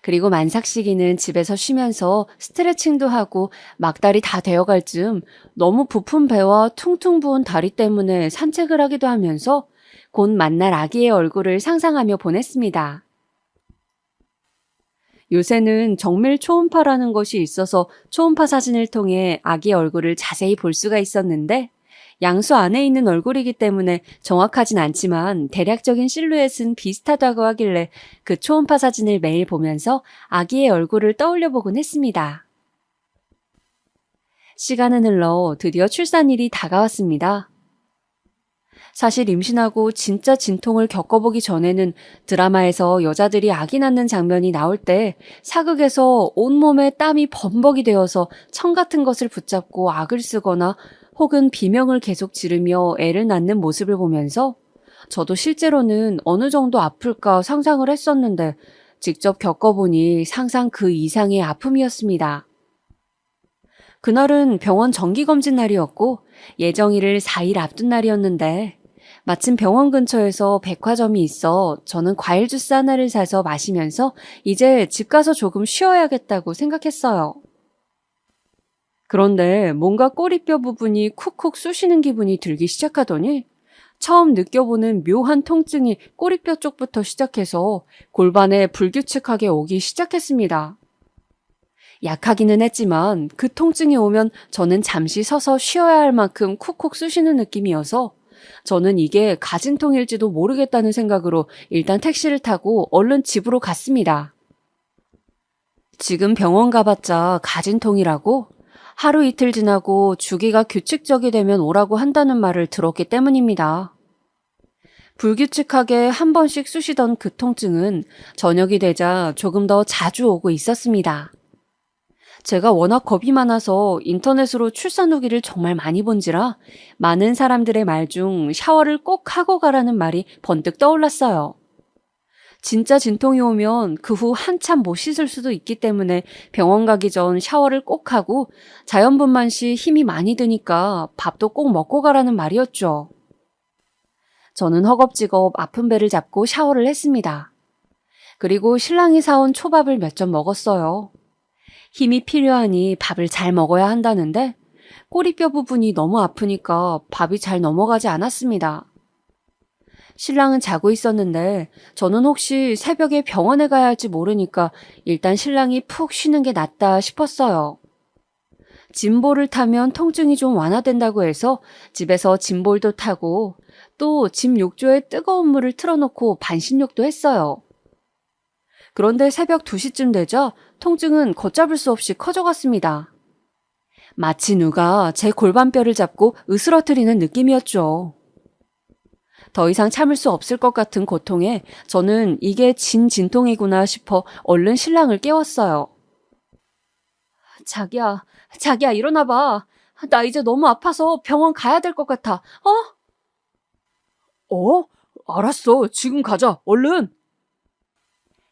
그리고 만삭 시기는 집에서 쉬면서 스트레칭도 하고 막달이 다 되어갈 즈음 너무 부푼 배와 퉁퉁 부은 다리 때문에 산책을 하기도 하면서 곧 만날 아기의 얼굴을 상상하며 보냈습니다. 요새는 정밀 초음파라는 것이 있어서 초음파 사진을 통해 아기 얼굴을 자세히 볼 수가 있었는데 양수 안에 있는 얼굴이기 때문에 정확하진 않지만 대략적인 실루엣은 비슷하다고 하길래 그 초음파 사진을 매일 보면서 아기의 얼굴을 떠올려 보곤 했습니다. 시간은 흘러 드디어 출산일이 다가왔습니다. 사실 임신하고 진짜 진통을 겪어보기 전에는 드라마에서 여자들이 아기 낳는 장면이 나올 때 사극에서 온몸에 땀이 범벅이 되어서 청 같은 것을 붙잡고 악을 쓰거나 혹은 비명을 계속 지르며 애를 낳는 모습을 보면서 저도 실제로는 어느 정도 아플까 상상을 했었는데 직접 겪어보니 상상 그 이상의 아픔이었습니다. 그날은 병원 정기검진 날이었고 예정일을 4일 앞둔 날이었는데 마침 병원 근처에서 백화점이 있어 저는 과일 주스 하나를 사서 마시면서 이제 집 가서 조금 쉬어야겠다고 생각했어요. 그런데 뭔가 꼬리뼈 부분이 쿡쿡 쑤시는 기분이 들기 시작하더니 처음 느껴보는 묘한 통증이 꼬리뼈 쪽부터 시작해서 골반에 불규칙하게 오기 시작했습니다. 약하기는 했지만 그 통증이 오면 저는 잠시 서서 쉬어야 할 만큼 쿡쿡 쑤시는 느낌이어서 저는 이게 가진통일지도 모르겠다는 생각으로 일단 택시를 타고 얼른 집으로 갔습니다. 지금 병원 가봤자 가진통이라고? 하루 이틀 지나고 주기가 규칙적이 되면 오라고 한다는 말을 들었기 때문입니다. 불규칙하게 한 번씩 쑤시던 그 통증은 저녁이 되자 조금 더 자주 오고 있었습니다. 제가 워낙 겁이 많아서 인터넷으로 출산 후기를 정말 많이 본지라 많은 사람들의 말 중 샤워를 꼭 하고 가라는 말이 번뜩 떠올랐어요. 진짜 진통이 오면 그 후 한참 못 씻을 수도 있기 때문에 병원 가기 전 샤워를 꼭 하고 자연분만 시 힘이 많이 드니까 밥도 꼭 먹고 가라는 말이었죠. 저는 허겁지겁 아픈 배를 잡고 샤워를 했습니다. 그리고 신랑이 사온 초밥을 몇 점 먹었어요. 힘이 필요하니 밥을 잘 먹어야 한다는데 꼬리뼈 부분이 너무 아프니까 밥이 잘 넘어가지 않았습니다. 신랑은 자고 있었는데 저는 혹시 새벽에 병원에 가야 할지 모르니까 일단 신랑이 푹 쉬는 게 낫다 싶었어요. 짐볼을 타면 통증이 좀 완화된다고 해서 집에서 짐볼도 타고 또 짐 욕조에 뜨거운 물을 틀어놓고 반신욕도 했어요. 그런데 새벽 2시쯤 되자 통증은 걷잡을 수 없이 커져갔습니다. 마치 누가 제 골반뼈를 잡고 으스러뜨리는 느낌이었죠. 더 이상 참을 수 없을 것 같은 고통에 저는 이게 진통이구나 싶어 얼른 신랑을 깨웠어요. 자기야 일어나봐. 나 이제 너무 아파서 병원 가야 될 것 같아. 알았어. 지금 가자. 얼른.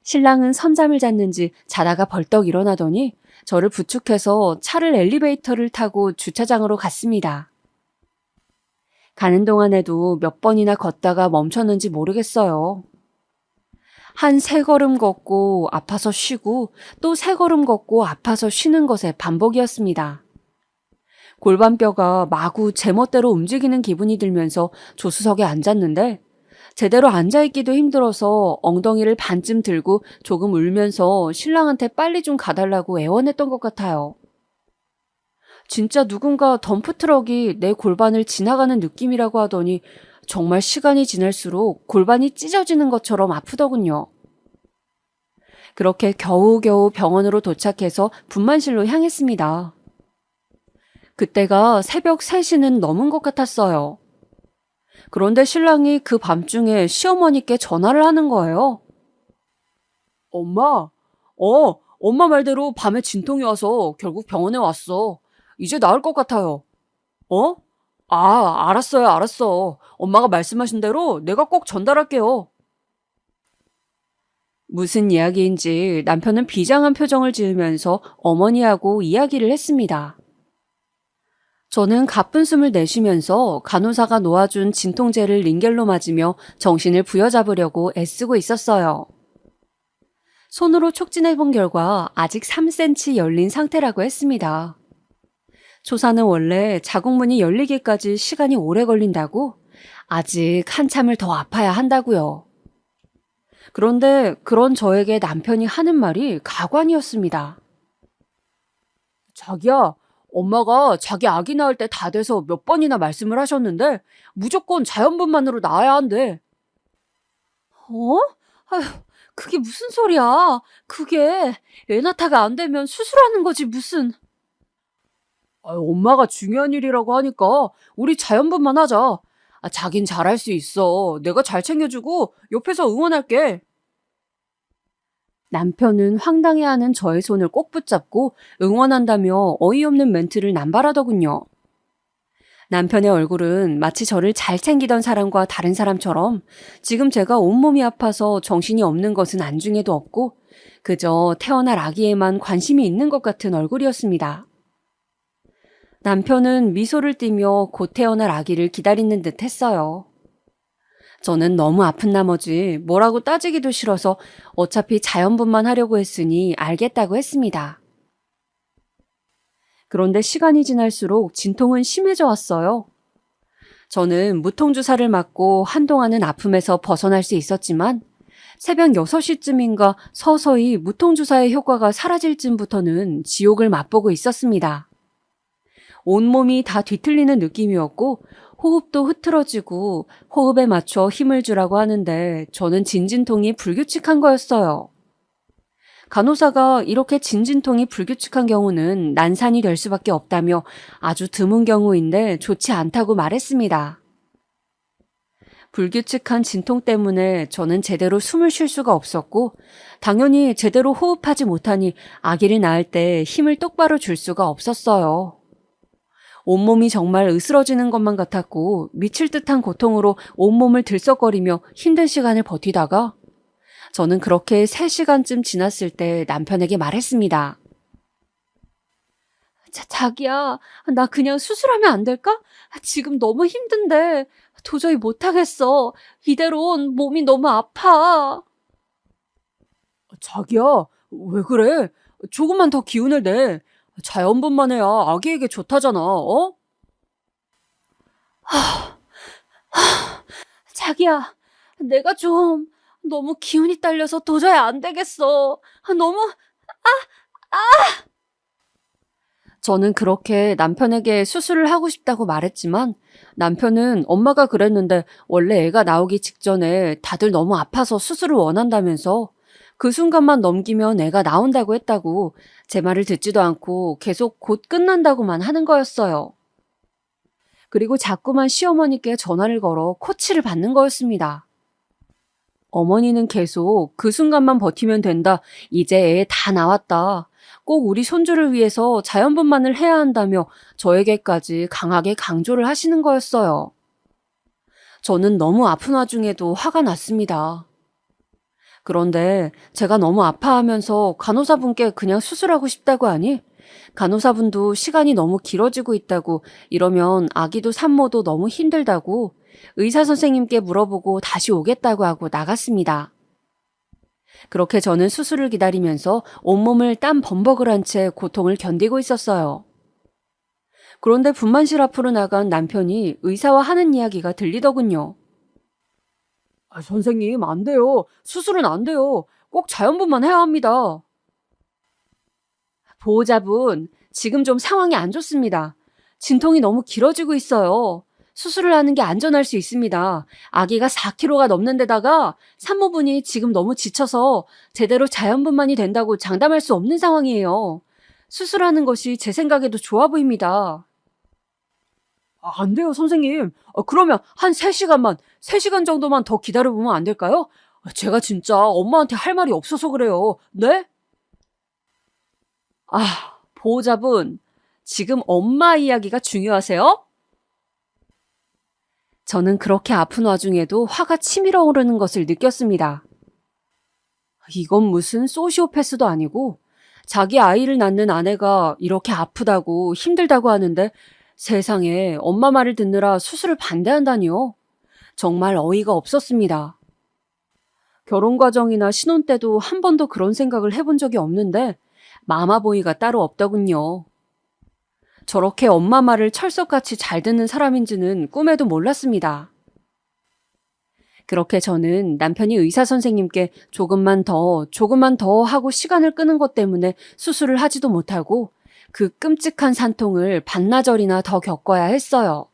신랑은 선잠을 잤는지 자다가 벌떡 일어나더니 저를 부축해서 차를 엘리베이터를 타고 주차장으로 갔습니다. 가는 동안에도 몇 번이나 걷다가 멈췄는지 모르겠어요. 한 3걸음 걷고 아파서 쉬고 또 3걸음 걷고 아파서 쉬는 것의 반복이었습니다. 골반뼈가 마구 제멋대로 움직이는 기분이 들면서 조수석에 앉았는데 제대로 앉아있기도 힘들어서 엉덩이를 반쯤 들고 조금 울면서 신랑한테 빨리 좀 가달라고 애원했던 것 같아요. 진짜 누군가 덤프트럭이 내 골반을 지나가는 느낌이라고 하더니 정말 시간이 지날수록 골반이 찢어지는 것처럼 아프더군요. 그렇게 겨우겨우 병원으로 도착해서 분만실로 향했습니다. 그때가 새벽 3시는 넘은 것 같았어요. 그런데 신랑이 그 밤중에 시어머니께 전화를 하는 거예요. 엄마 말대로 밤에 진통이 와서 결국 병원에 왔어. 이제 나을 것 같아요. 알았어. 엄마가 말씀하신 대로 내가 꼭 전달할게요. 무슨 이야기인지 남편은 비장한 표정을 지으면서 어머니하고 이야기를 했습니다. 저는 가쁜 숨을 내쉬면서 간호사가 놓아준 진통제를 링겔로 맞으며 정신을 부여잡으려고 애쓰고 있었어요. 손으로 촉진해본 결과 아직 3cm 열린 상태라고 했습니다. 조사는 원래 자궁문이 열리기까지 시간이 오래 걸린다고 아직 한참을 더 아파야 한다고요. 그런데 그런 저에게 남편이 하는 말이 가관이었습니다. 자기야, 엄마가 자기 아기 낳을 때 다 돼서 몇 번이나 말씀을 하셨는데 무조건 자연분만으로 낳아야 한대. 아휴, 그게 무슨 소리야. 그게 애 낳다가 안 되면 수술하는 거지 무슨. 엄마가 중요한 일이라고 하니까 우리 자연분만 하자. 자긴 잘할 수 있어. 내가 잘 챙겨주고 옆에서 응원할게. 남편은 황당해하는 저의 손을 꼭 붙잡고 응원한다며 어이없는 멘트를 남발하더군요. 남편의 얼굴은 마치 저를 잘 챙기던 사람과 다른 사람처럼 지금 제가 온몸이 아파서 정신이 없는 것은 안중에도 없고 그저 태어날 아기에만 관심이 있는 것 같은 얼굴이었습니다. 남편은 미소를 띠며 곧 태어날 아기를 기다리는 듯 했어요. 저는 너무 아픈 나머지 뭐라고 따지기도 싫어서 어차피 자연분만 하려고 했으니 알겠다고 했습니다. 그런데 시간이 지날수록 진통은 심해져 왔어요. 저는 무통주사를 맞고 한동안은 아픔에서 벗어날 수 있었지만 새벽 6시쯤인가 서서히 무통주사의 효과가 사라질 쯤부터는 지옥을 맛보고 있었습니다. 온몸이 다 뒤틀리는 느낌이었고 호흡도 흐트러지고 호흡에 맞춰 힘을 주라고 하는데 저는 진진통이 불규칙한 거였어요. 간호사가 이렇게 진진통이 불규칙한 경우는 난산이 될 수밖에 없다며 아주 드문 경우인데 좋지 않다고 말했습니다. 불규칙한 진통 때문에 저는 제대로 숨을 쉴 수가 없었고 당연히 제대로 호흡하지 못하니 아기를 낳을 때 힘을 똑바로 줄 수가 없었어요. 온몸이 정말 으스러지는 것만 같았고 미칠 듯한 고통으로 온몸을 들썩거리며 힘든 시간을 버티다가 저는 그렇게 3시간쯤 지났을 때 남편에게 말했습니다. 자기야, 나 그냥 수술하면 안 될까? 지금 너무 힘든데 도저히 못하겠어. 이대로는 몸이 너무 아파. 자기야, 왜 그래? 조금만 더 기운을 내. 자연분만 해야 아기에게 좋다잖아, 자기야, 내가 좀 너무 기운이 딸려서 도저히 안 되겠어. 너무, 저는 그렇게 남편에게 수술을 하고 싶다고 말했지만 남편은 엄마가 그랬는데 원래 애가 나오기 직전에 다들 너무 아파서 수술을 원한다면서 그 순간만 넘기면 애가 나온다고 했다고 제 말을 듣지도 않고 계속 곧 끝난다고만 하는 거였어요. 그리고 자꾸만 시어머니께 전화를 걸어 코치를 받는 거였습니다. 어머니는 계속 그 순간만 버티면 된다. 이제 애 다 나왔다. 꼭 우리 손주를 위해서 자연분만을 해야 한다며 저에게까지 강하게 강조를 하시는 거였어요. 저는 너무 아픈 와중에도 화가 났습니다. 그런데 제가 너무 아파하면서 간호사분께 그냥 수술하고 싶다고 하니 간호사분도 시간이 너무 길어지고 있다고 이러면 아기도 산모도 너무 힘들다고 의사 선생님께 물어보고 다시 오겠다고 하고 나갔습니다. 그렇게 저는 수술을 기다리면서 온몸을 땀 범벅을 한 채 고통을 견디고 있었어요. 그런데 분만실 앞으로 나간 남편이 의사와 하는 이야기가 들리더군요. 선생님, 안 돼요. 수술은 안 돼요. 꼭 자연분만 해야 합니다. 보호자분, 지금 좀 상황이 안 좋습니다. 진통이 너무 길어지고 있어요. 수술을 하는 게 안전할 수 있습니다. 아기가 4kg가 넘는 데다가 산모분이 지금 너무 지쳐서 제대로 자연분만이 된다고 장담할 수 없는 상황이에요. 수술하는 것이 제 생각에도 좋아 보입니다. 안 돼요, 선생님. 그러면 한 3시간 정도만 더 기다려보면 안 될까요? 제가 진짜 엄마한테 할 말이 없어서 그래요. 네? 보호자분, 지금 엄마 이야기가 중요하세요? 저는 그렇게 아픈 와중에도 화가 치밀어 오르는 것을 느꼈습니다. 이건 무슨 소시오패스도 아니고 자기 아이를 낳는 아내가 이렇게 아프다고 힘들다고 하는데 세상에 엄마 말을 듣느라 수술을 반대한다니요. 정말 어이가 없었습니다. 결혼 과정이나 신혼 때도 한 번도 그런 생각을 해본 적이 없는데 마마보이가 따로 없더군요. 저렇게 엄마 말을 철석같이 잘 듣는 사람인지는 꿈에도 몰랐습니다. 그렇게 저는 남편이 의사 선생님께 조금만 더 하고 시간을 끄는 것 때문에 수술을 하지도 못하고 그 끔찍한 산통을 반나절이나 더 겪어야 했어요.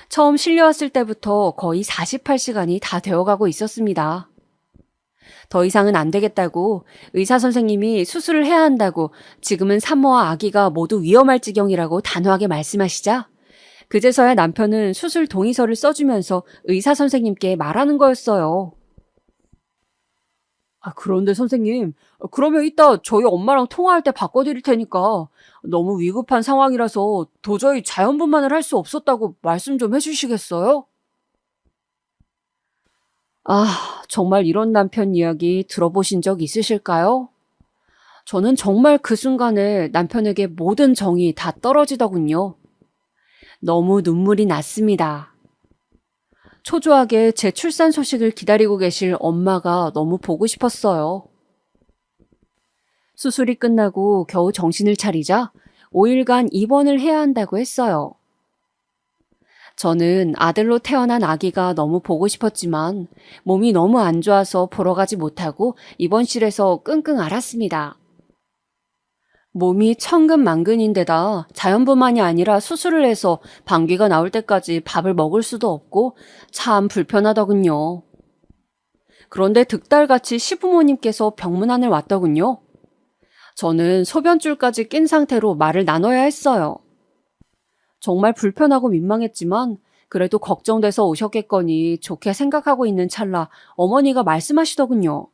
처음 실려왔을 때부터 거의 48시간이 다 되어가고 있었습니다. 더 이상은 안 되겠다고 의사 선생님이 수술을 해야 한다고 지금은 산모와 아기가 모두 위험할 지경이라고 단호하게 말씀하시자 그제서야 남편은 수술 동의서를 써주면서 의사 선생님께 말하는 거였어요. 그런데 선생님, 그러면 이따 저희 엄마랑 통화할 때 바꿔드릴 테니까 너무 위급한 상황이라서 도저히 자연분만을 할 수 없었다고 말씀 좀 해주시겠어요? 정말 이런 남편 이야기 들어보신 적 있으실까요? 저는 정말 그 순간에 남편에게 모든 정이 다 떨어지더군요. 너무 눈물이 났습니다. 초조하게 제 출산 소식을 기다리고 계실 엄마가 너무 보고 싶었어요. 수술이 끝나고 겨우 정신을 차리자 5일간 입원을 해야 한다고 했어요. 저는 아들로 태어난 아기가 너무 보고 싶었지만 몸이 너무 안 좋아서 보러 가지 못하고 입원실에서 끙끙 앓았습니다. 몸이 천근만근인데다 자연분만이 아니라 수술을 해서 방귀가 나올 때까지 밥을 먹을 수도 없고 참 불편하더군요. 그런데 득달같이 시부모님께서 병문안을 왔더군요. 저는 소변줄까지 낀 상태로 말을 나눠야 했어요. 정말 불편하고 민망했지만 그래도 걱정돼서 오셨겠거니 좋게 생각하고 있는 찰나 어머니가 말씀하시더군요.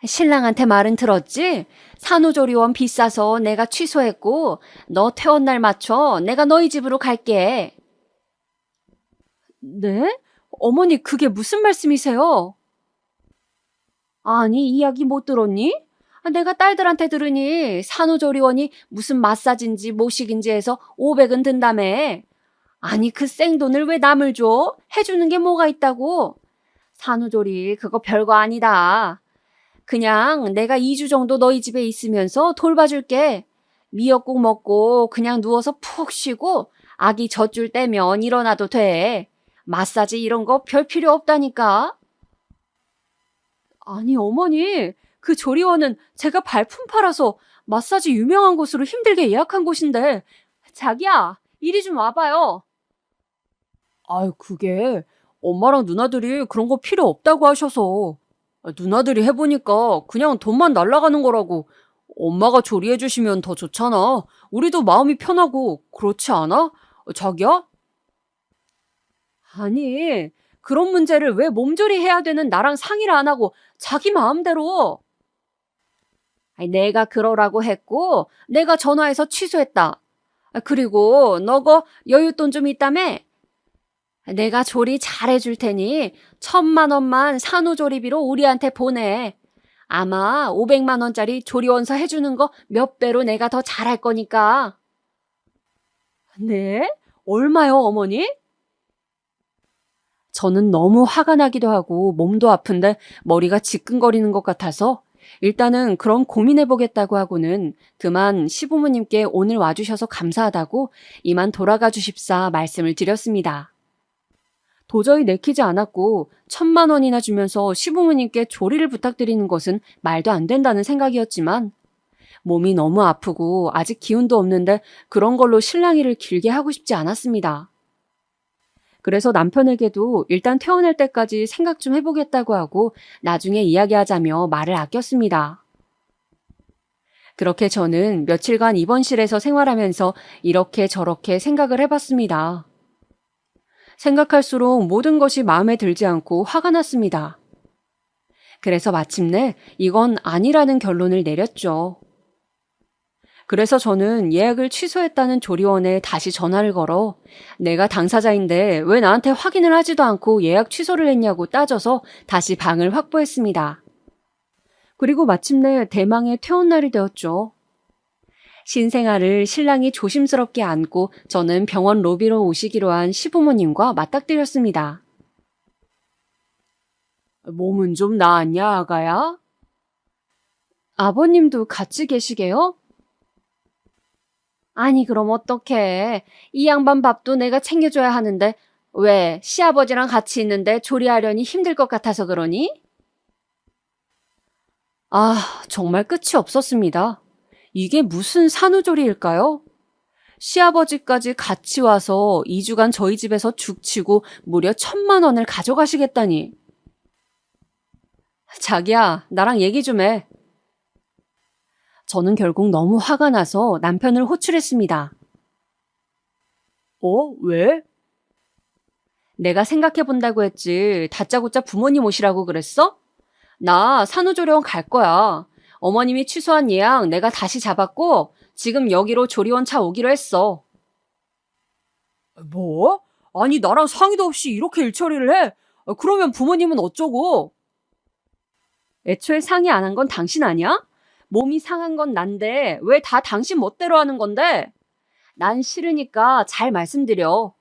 신랑한테 말은 들었지? 산후조리원 비싸서 내가 취소했고 너 퇴원 날 맞춰 내가 너희 집으로 갈게. 네? 어머니 그게 무슨 말씀이세요? 아니 이야기 못 들었니? 내가 딸들한테 들으니 산후조리원이 무슨 마사지인지 모식인지 해서 500은 든다며. 아니 그 생돈을 왜 남을 줘? 해주는 게 뭐가 있다고? 산후조리 그거 별거 아니다. 그냥 내가 2주 정도 너희 집에 있으면서 돌봐줄게. 미역국 먹고 그냥 누워서 푹 쉬고 아기 젖줄 때면 일어나도 돼. 마사지 이런 거 별 필요 없다니까. 아니 어머니 그 조리원은 제가 발품 팔아서 마사지 유명한 곳으로 힘들게 예약한 곳인데 자기야 이리 좀 와봐요. 그게 엄마랑 누나들이 그런 거 필요 없다고 하셔서 누나들이 해보니까 그냥 돈만 날아가는 거라고. 엄마가 조리해 주시면 더 좋잖아. 우리도 마음이 편하고 그렇지 않아? 자기야? 아니 그런 문제를 왜 몸조리 해야 되는 나랑 상의를 안 하고 자기 마음대로. 내가 그러라고 했고 내가 전화해서 취소했다. 그리고 너거 여윳돈 좀 있다며? 내가 조리 잘해줄 테니 1,000만 원만 산후조리비로 우리한테 보내. 아마 500만 원짜리 조리원서 해주는 거 몇 배로 내가 더 잘할 거니까. 네? 얼마요, 어머니? 저는 너무 화가 나기도 하고 몸도 아픈데 머리가 지끈거리는 것 같아서 일단은 그럼 고민해보겠다고 하고는 그만 시부모님께 오늘 와주셔서 감사하다고 이만 돌아가 주십사 말씀을 드렸습니다. 도저히 내키지 않았고 1,000만 원이나 주면서 시부모님께 조리를 부탁드리는 것은 말도 안 된다는 생각이었지만 몸이 너무 아프고 아직 기운도 없는데 그런 걸로 실랑이를 길게 하고 싶지 않았습니다. 그래서 남편에게도 일단 퇴원할 때까지 생각 좀 해보겠다고 하고 나중에 이야기하자며 말을 아꼈습니다. 그렇게 저는 며칠간 입원실에서 생활하면서 이렇게 저렇게 생각을 해봤습니다. 생각할수록 모든 것이 마음에 들지 않고 화가 났습니다. 그래서 마침내 이건 아니라는 결론을 내렸죠. 그래서 저는 예약을 취소했다는 조리원에 다시 전화를 걸어 내가 당사자인데 왜 나한테 확인을 하지도 않고 예약 취소를 했냐고 따져서 다시 방을 확보했습니다. 그리고 마침내 대망의 퇴원날이 되었죠. 신생아를 신랑이 조심스럽게 안고 저는 병원 로비로 오시기로 한 시부모님과 맞닥뜨렸습니다. 몸은 좀 나았냐, 아가야? 아버님도 같이 계시게요? 아니, 그럼 어떡해. 이 양반 밥도 내가 챙겨줘야 하는데 왜 시아버지랑 같이 있는데 조리하려니 힘들 것 같아서 그러니? 아, 정말 끝이 없었습니다. 이게 무슨 산후조리일까요? 시아버지까지 같이 와서 2주간 저희 집에서 죽치고 무려 1,000만 원을 가져가시겠다니. 자기야, 나랑 얘기 좀 해. 저는 결국 너무 화가 나서 남편을 호출했습니다. 왜? 내가 생각해본다고 했지 다짜고짜 부모님 오시라고 그랬어? 나 산후조리원 갈 거야. 어머님이 취소한 예약 내가 다시 잡았고 지금 여기로 조리원 차 오기로 했어. 뭐? 아니 나랑 상의도 없이 이렇게 일처리를 해? 그러면 부모님은 어쩌고? 애초에 상의 안 한 건 당신 아니야? 몸이 상한 건 난데 왜 다 당신 멋대로 하는 건데? 난 싫으니까 잘 말씀드려.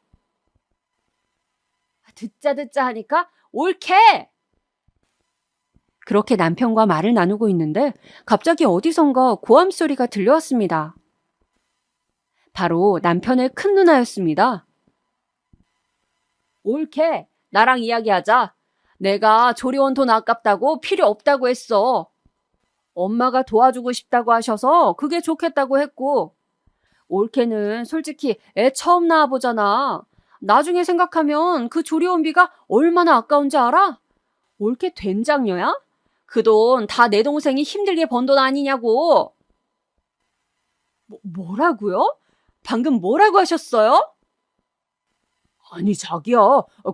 듣자 하니까 옳게! 그렇게 남편과 말을 나누고 있는데 갑자기 어디선가 고함 소리가 들려왔습니다. 바로 남편의 큰 누나였습니다. 옳게! 나랑 이야기하자. 내가 조리원 돈 아깝다고 필요 없다고 했어. 엄마가 도와주고 싶다고 하셔서 그게 좋겠다고 했고 올케는 솔직히 애 처음 낳아보잖아. 나중에 생각하면 그 조리원비가 얼마나 아까운지 알아? 올케 된장녀야? 그 돈 다 내 동생이 힘들게 번 돈 아니냐고. 뭐라고요? 방금 뭐라고 하셨어요? 아니 자기야,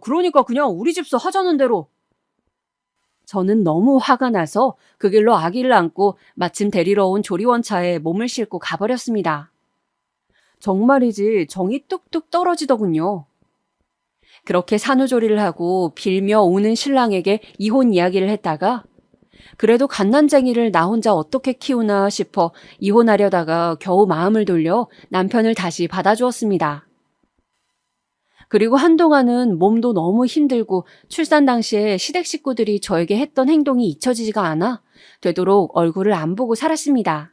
그러니까 그냥 우리 집서 하자는 대로. 저는 너무 화가 나서 그 길로 아기를 안고 마침 데리러 온 조리원 차에 몸을 싣고 가버렸습니다. 정말이지 정이 뚝뚝 떨어지더군요. 그렇게 산후조리를 하고 빌며 우는 신랑에게 이혼 이야기를 했다가 그래도 갓난쟁이를 나 혼자 어떻게 키우나 싶어 이혼하려다가 겨우 마음을 돌려 남편을 다시 받아주었습니다. 그리고 한동안은 몸도 너무 힘들고 출산 당시에 시댁 식구들이 저에게 했던 행동이 잊혀지지가 않아 되도록 얼굴을 안 보고 살았습니다.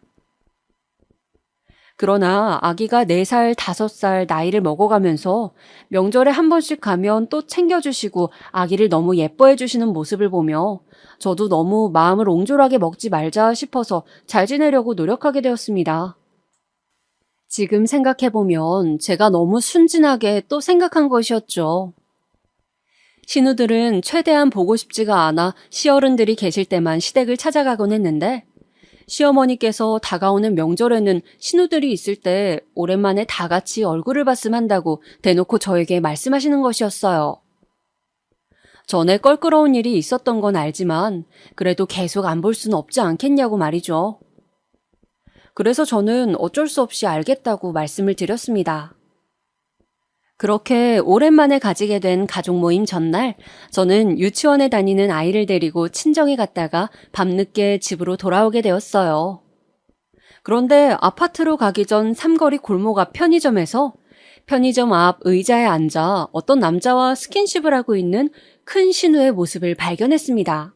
그러나 아기가 4살, 5살 나이를 먹어가면서 명절에 한 번씩 가면 또 챙겨주시고 아기를 너무 예뻐해 주시는 모습을 보며 저도 너무 마음을 옹졸하게 먹지 말자 싶어서 잘 지내려고 노력하게 되었습니다. 지금 생각해보면 제가 너무 순진하게 또 생각한 것이었죠. 신우들은 최대한 보고 싶지가 않아 시어른들이 계실 때만 시댁을 찾아가곤 했는데 시어머니께서 다가오는 명절에는 신우들이 있을 때 오랜만에 다 같이 얼굴을 봤음 한다고 대놓고 저에게 말씀하시는 것이었어요. 전에 껄끄러운 일이 있었던 건 알지만 그래도 계속 안 볼 수는 없지 않겠냐고 말이죠. 그래서 저는 어쩔 수 없이 알겠다고 말씀을 드렸습니다. 그렇게 오랜만에 가지게 된 가족 모임 전날 저는 유치원에 다니는 아이를 데리고 친정에 갔다가 밤늦게 집으로 돌아오게 되었어요. 그런데 아파트로 가기 전 삼거리 골목 앞 편의점에서 편의점 앞 의자에 앉아 어떤 남자와 스킨십을 하고 있는 큰 신우의 모습을 발견했습니다.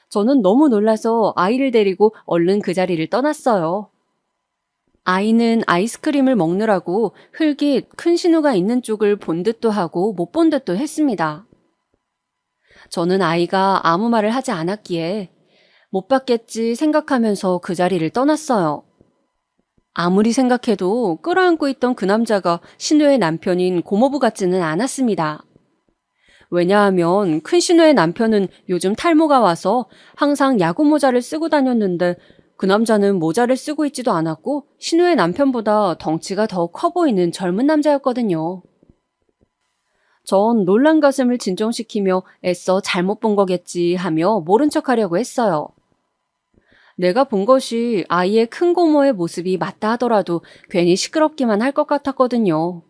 저는 너무 놀라서 아이를 데리고 얼른 그 자리를 떠났어요. 아이는 아이스크림을 먹느라고 흙이 큰 신우가 있는 쪽을 본 듯도 하고 못 본 듯도 했습니다. 저는 아이가 아무 말을 하지 않았기에 못 봤겠지 생각하면서 그 자리를 떠났어요. 아무리 생각해도 끌어안고 있던 그 남자가 신우의 남편인 고모부 같지는 않았습니다. 왜냐하면 큰 신우의 남편은 요즘 탈모가 와서 항상 야구 모자를 쓰고 다녔는데 그 남자는 모자를 쓰고 있지도 않았고 신우의 남편보다 덩치가 더 커 보이는 젊은 남자였거든요. 전 놀란 가슴을 진정시키며 애써 잘못 본 거겠지 하며 모른 척하려고 했어요. 내가 본 것이 아이의 큰 고모의 모습이 맞다 하더라도 괜히 시끄럽기만 할 것 같았거든요.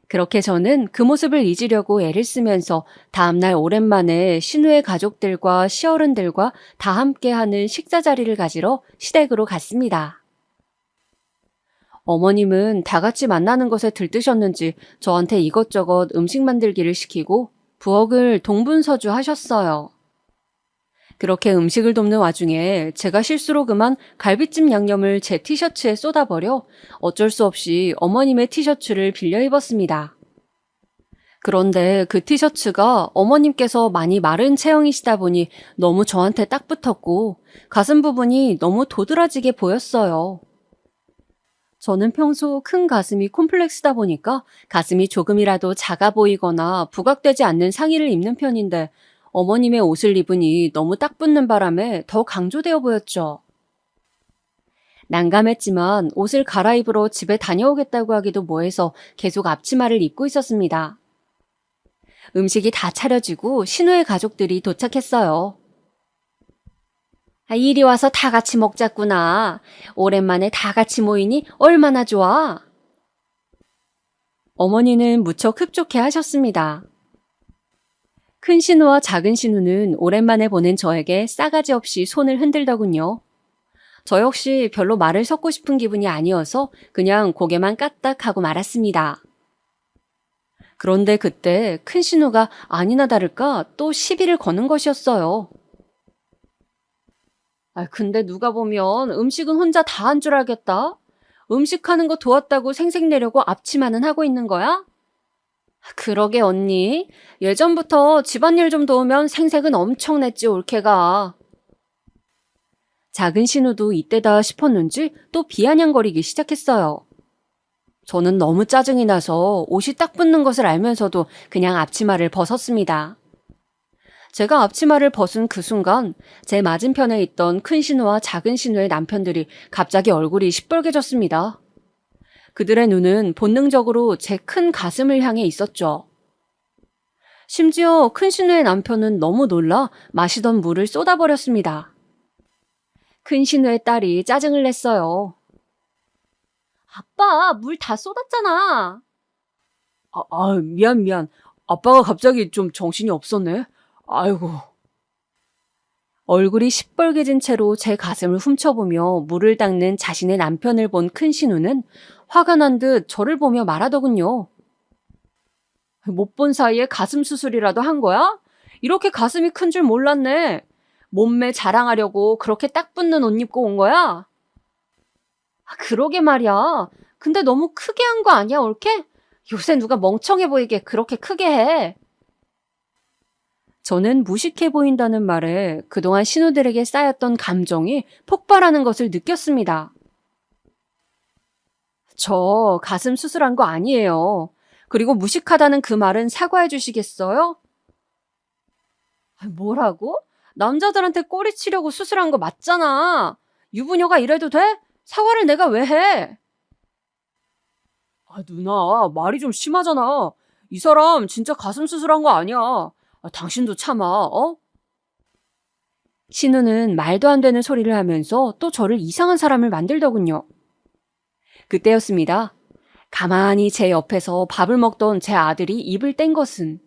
그렇게 저는 그 모습을 잊으려고 애를 쓰면서 다음날 오랜만에 신우의 가족들과 시어른들과 다 함께하는 식사 자리를 가지러 시댁으로 갔습니다. 어머님은 다 같이 만나는 것에 들뜨셨는지 저한테 이것저것 음식 만들기를 시키고 부엌을 동분서주 하셨어요. 그렇게 음식을 돕는 와중에 제가 실수로 그만 갈비찜 양념을 제 티셔츠에 쏟아버려 어쩔 수 없이 어머님의 티셔츠를 빌려 입었습니다. 그런데 그 티셔츠가 어머님께서 많이 마른 체형이시다 보니 너무 저한테 딱 붙었고 가슴 부분이 너무 도드라지게 보였어요. 저는 평소 큰 가슴이 콤플렉스다 보니까 가슴이 조금이라도 작아 보이거나 부각되지 않는 상의를 입는 편인데 어머님의 옷을 입으니 너무 딱 붙는 바람에 더 강조되어 보였죠. 난감했지만 옷을 갈아입으러 집에 다녀오겠다고 하기도 뭐해서 계속 앞치마를 입고 있었습니다. 음식이 다 차려지고 신우의 가족들이 도착했어요. 이리 와서 다 같이 먹자꾸나. 오랜만에 다 같이 모이니 얼마나 좋아. 어머니는 무척 흡족해 하셨습니다. 큰 신우와 작은 신우는 오랜만에 보는 저에게 싸가지 없이 손을 흔들더군요. 저 역시 별로 말을 섞고 싶은 기분이 아니어서 그냥 고개만 까딱하고 말았습니다. 그런데 그때 큰 신우가 아니나 다를까 또 시비를 거는 것이었어요. 근데 누가 보면 음식은 혼자 다 한 줄 알겠다. 음식하는 거 도왔다고 생색내려고 앞치마는 하고 있는 거야? 그러게 언니. 예전부터 집안일 좀 도우면 생색은 엄청 냈지 올케가. 작은 신우도 이때다 싶었는지 또 비아냥거리기 시작했어요. 저는 너무 짜증이 나서 옷이 딱 붙는 것을 알면서도 그냥 앞치마를 벗었습니다. 제가 앞치마를 벗은 그 순간 제 맞은편에 있던 큰 신우와 작은 신우의 남편들이 갑자기 얼굴이 시뻘개졌습니다. 그들의 눈은 본능적으로 제 큰 가슴을 향해 있었죠. 심지어 큰 신우의 남편은 너무 놀라 마시던 물을 쏟아버렸습니다. 큰 신우의 딸이 짜증을 냈어요. 아빠, 물 다 쏟았잖아. 미안. 아빠가 갑자기 좀 정신이 없었네. 아이고. 얼굴이 시뻘개진 채로 제 가슴을 훔쳐보며 물을 닦는 자신의 남편을 본 큰 신우는 화가 난 듯 저를 보며 말하더군요. 못 본 사이에 가슴 수술이라도 한 거야? 이렇게 가슴이 큰 줄 몰랐네. 몸매 자랑하려고 그렇게 딱 붙는 옷 입고 온 거야? 그러게 말이야. 근데 너무 크게 한 거 아니야, 올케? 요새 누가 멍청해 보이게 그렇게 크게 해. 저는 무식해 보인다는 말에 그동안 신우들에게 쌓였던 감정이 폭발하는 것을 느꼈습니다. 저 가슴 수술한 거 아니에요. 그리고 무식하다는 그 말은 사과해 주시겠어요? 뭐라고? 남자들한테 꼬리 치려고 수술한 거 맞잖아. 유부녀가 이래도 돼? 사과를 내가 왜 해? 누나, 말이 좀 심하잖아. 이 사람 진짜 가슴 수술한 거 아니야. 당신도 참아, 어? 신우는 말도 안 되는 소리를 하면서 또 저를 이상한 사람을 만들더군요. 그때였습니다. 가만히 제 옆에서 밥을 먹던 제 아들이 입을 뗀 것은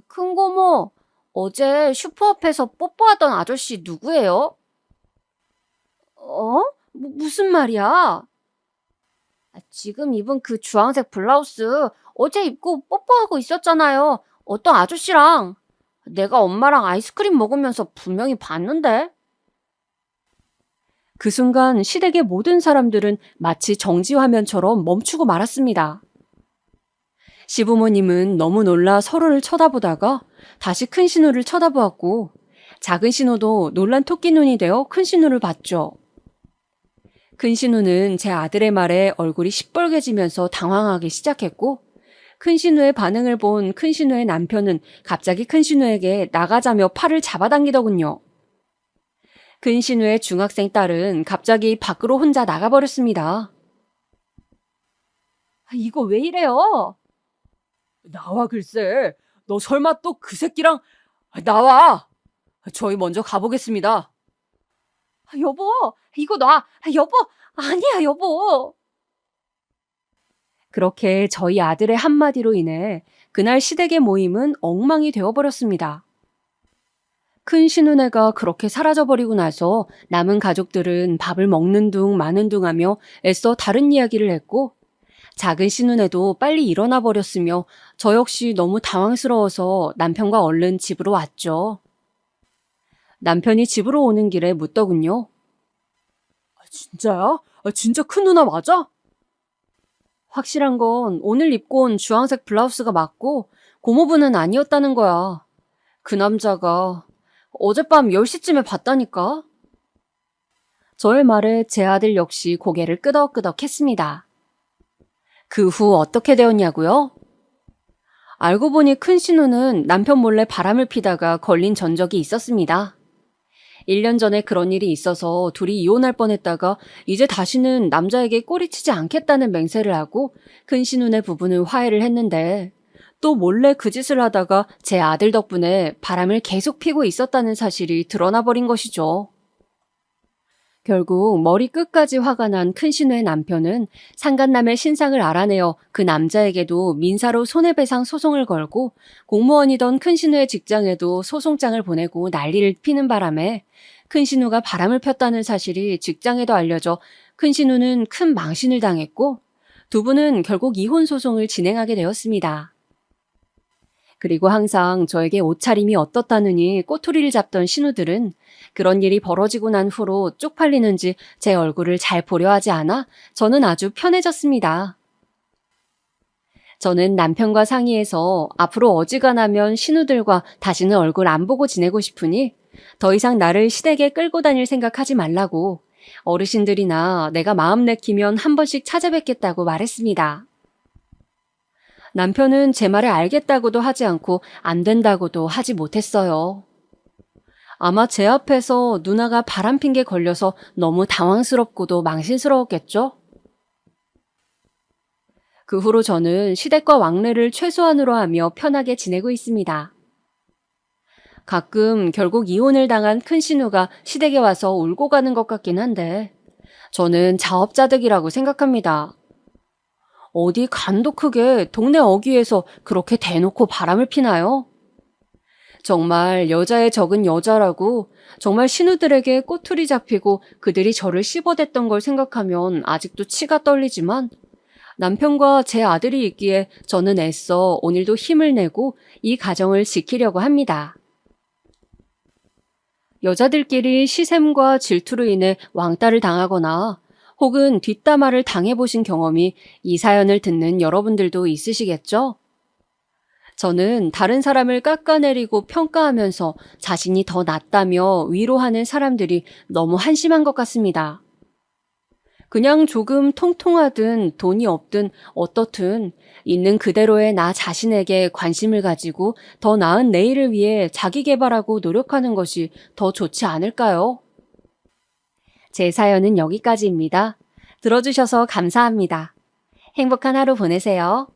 큰고모, 어제 슈퍼 앞에서 뽀뽀하던 아저씨 누구예요? 무슨 말이야? 지금 입은 그 주황색 블라우스 어제 입고 뽀뽀하고 있었잖아요. 어떤 아저씨랑. 내가 엄마랑 아이스크림 먹으면서 분명히 봤는데. 그 순간 시댁의 모든 사람들은 마치 정지화면처럼 멈추고 말았습니다. 시부모님은 너무 놀라 서로를 쳐다보다가 다시 큰 신우를 쳐다보았고 작은 신우도 놀란 토끼 눈이 되어 큰 신우를 봤죠. 큰 신우는 제 아들의 말에 얼굴이 시뻘개지면서 당황하기 시작했고 큰 신우의 반응을 본 큰 신우의 남편은 갑자기 큰 신우에게 나가자며 팔을 잡아당기더군요. 큰 신우의 중학생 딸은 갑자기 밖으로 혼자 나가버렸습니다. 이거 왜 이래요? 나와 글쎄. 너 설마 또 그 새끼랑 나와. 저희 먼저 가보겠습니다. 여보, 이거 놔. 여보, 아니야, 여보. 그렇게 저희 아들의 한마디로 인해 그날 시댁의 모임은 엉망이 되어버렸습니다. 큰 신우네가 그렇게 사라져버리고 나서 남은 가족들은 밥을 먹는 둥 마는 둥 하며 애써 다른 이야기를 했고 작은 신우네도 빨리 일어나 버렸으며 저 역시 너무 당황스러워서 남편과 얼른 집으로 왔죠. 남편이 집으로 오는 길에 묻더군요. 진짜야? 진짜 큰 누나 맞아? 확실한 건 오늘 입고 온 주황색 블라우스가 맞고 고모부는 아니었다는 거야. 그 남자가 어젯밤 10시쯤에 봤다니까. 저의 말에 제 아들 역시 고개를 끄덕끄덕 했습니다. 그 후 어떻게 되었냐고요? 알고 보니 큰 신우는 남편 몰래 바람을 피다가 걸린 전적이 있었습니다. 1년 전에 그런 일이 있어서 둘이 이혼할 뻔했다가 이제 다시는 남자에게 꼬리치지 않겠다는 맹세를 하고 큰 신우네 부부는 화해를 했는데 또 몰래 그 짓을 하다가 제 아들 덕분에 바람을 계속 피고 있었다는 사실이 드러나 버린 것이죠. 결국 머리 끝까지 화가 난 큰 신우의 남편은 상간남의 신상을 알아내어 그 남자에게도 민사로 손해배상 소송을 걸고 공무원이던 큰 신우의 직장에도 소송장을 보내고 난리를 피는 바람에 큰 신우가 바람을 폈다는 사실이 직장에도 알려져 큰 신우는 큰 망신을 당했고 두 분은 결국 이혼 소송을 진행하게 되었습니다. 그리고 항상 저에게 옷차림이 어떻다느니 꼬투리를 잡던 신우들은 그런 일이 벌어지고 난 후로 쪽팔리는지 제 얼굴을 잘 보려 하지 않아 저는 아주 편해졌습니다. 저는 남편과 상의해서 앞으로 어지간하면 신우들과 다시는 얼굴 안 보고 지내고 싶으니 더 이상 나를 시댁에 끌고 다닐 생각하지 말라고 어르신들이나 내가 마음 내키면 한 번씩 찾아뵙겠다고 말했습니다. 남편은 제 말을 알겠다고도 하지 않고 안 된다고도 하지 못했어요. 아마 제 앞에서 누나가 바람핀 게 걸려서 너무 당황스럽고도 망신스러웠겠죠? 그 후로 저는 시댁과 왕래를 최소한으로 하며 편하게 지내고 있습니다. 가끔 결국 이혼을 당한 큰 신우가 시댁에 와서 울고 가는 것 같긴 한데 저는 자업자득이라고 생각합니다. 어디 간도 크게 동네 어귀에서 그렇게 대놓고 바람을 피나요? 정말 여자의 적은 여자라고 정말 신우들에게 꼬투리 잡히고 그들이 저를 씹어댔던 걸 생각하면 아직도 치가 떨리지만 남편과 제 아들이 있기에 저는 애써 오늘도 힘을 내고 이 가정을 지키려고 합니다. 여자들끼리 시샘과 질투로 인해 왕따를 당하거나 혹은 뒷담화를 당해보신 경험이 이 사연을 듣는 여러분들도 있으시겠죠? 저는 다른 사람을 깎아내리고 평가하면서 자신이 더 낫다며 위로하는 사람들이 너무 한심한 것 같습니다. 그냥 조금 통통하든 돈이 없든 어떻든 있는 그대로의 나 자신에게 관심을 가지고 더 나은 내일을 위해 자기 개발하고 노력하는 것이 더 좋지 않을까요? 제 사연은 여기까지입니다. 들어주셔서 감사합니다. 행복한 하루 보내세요.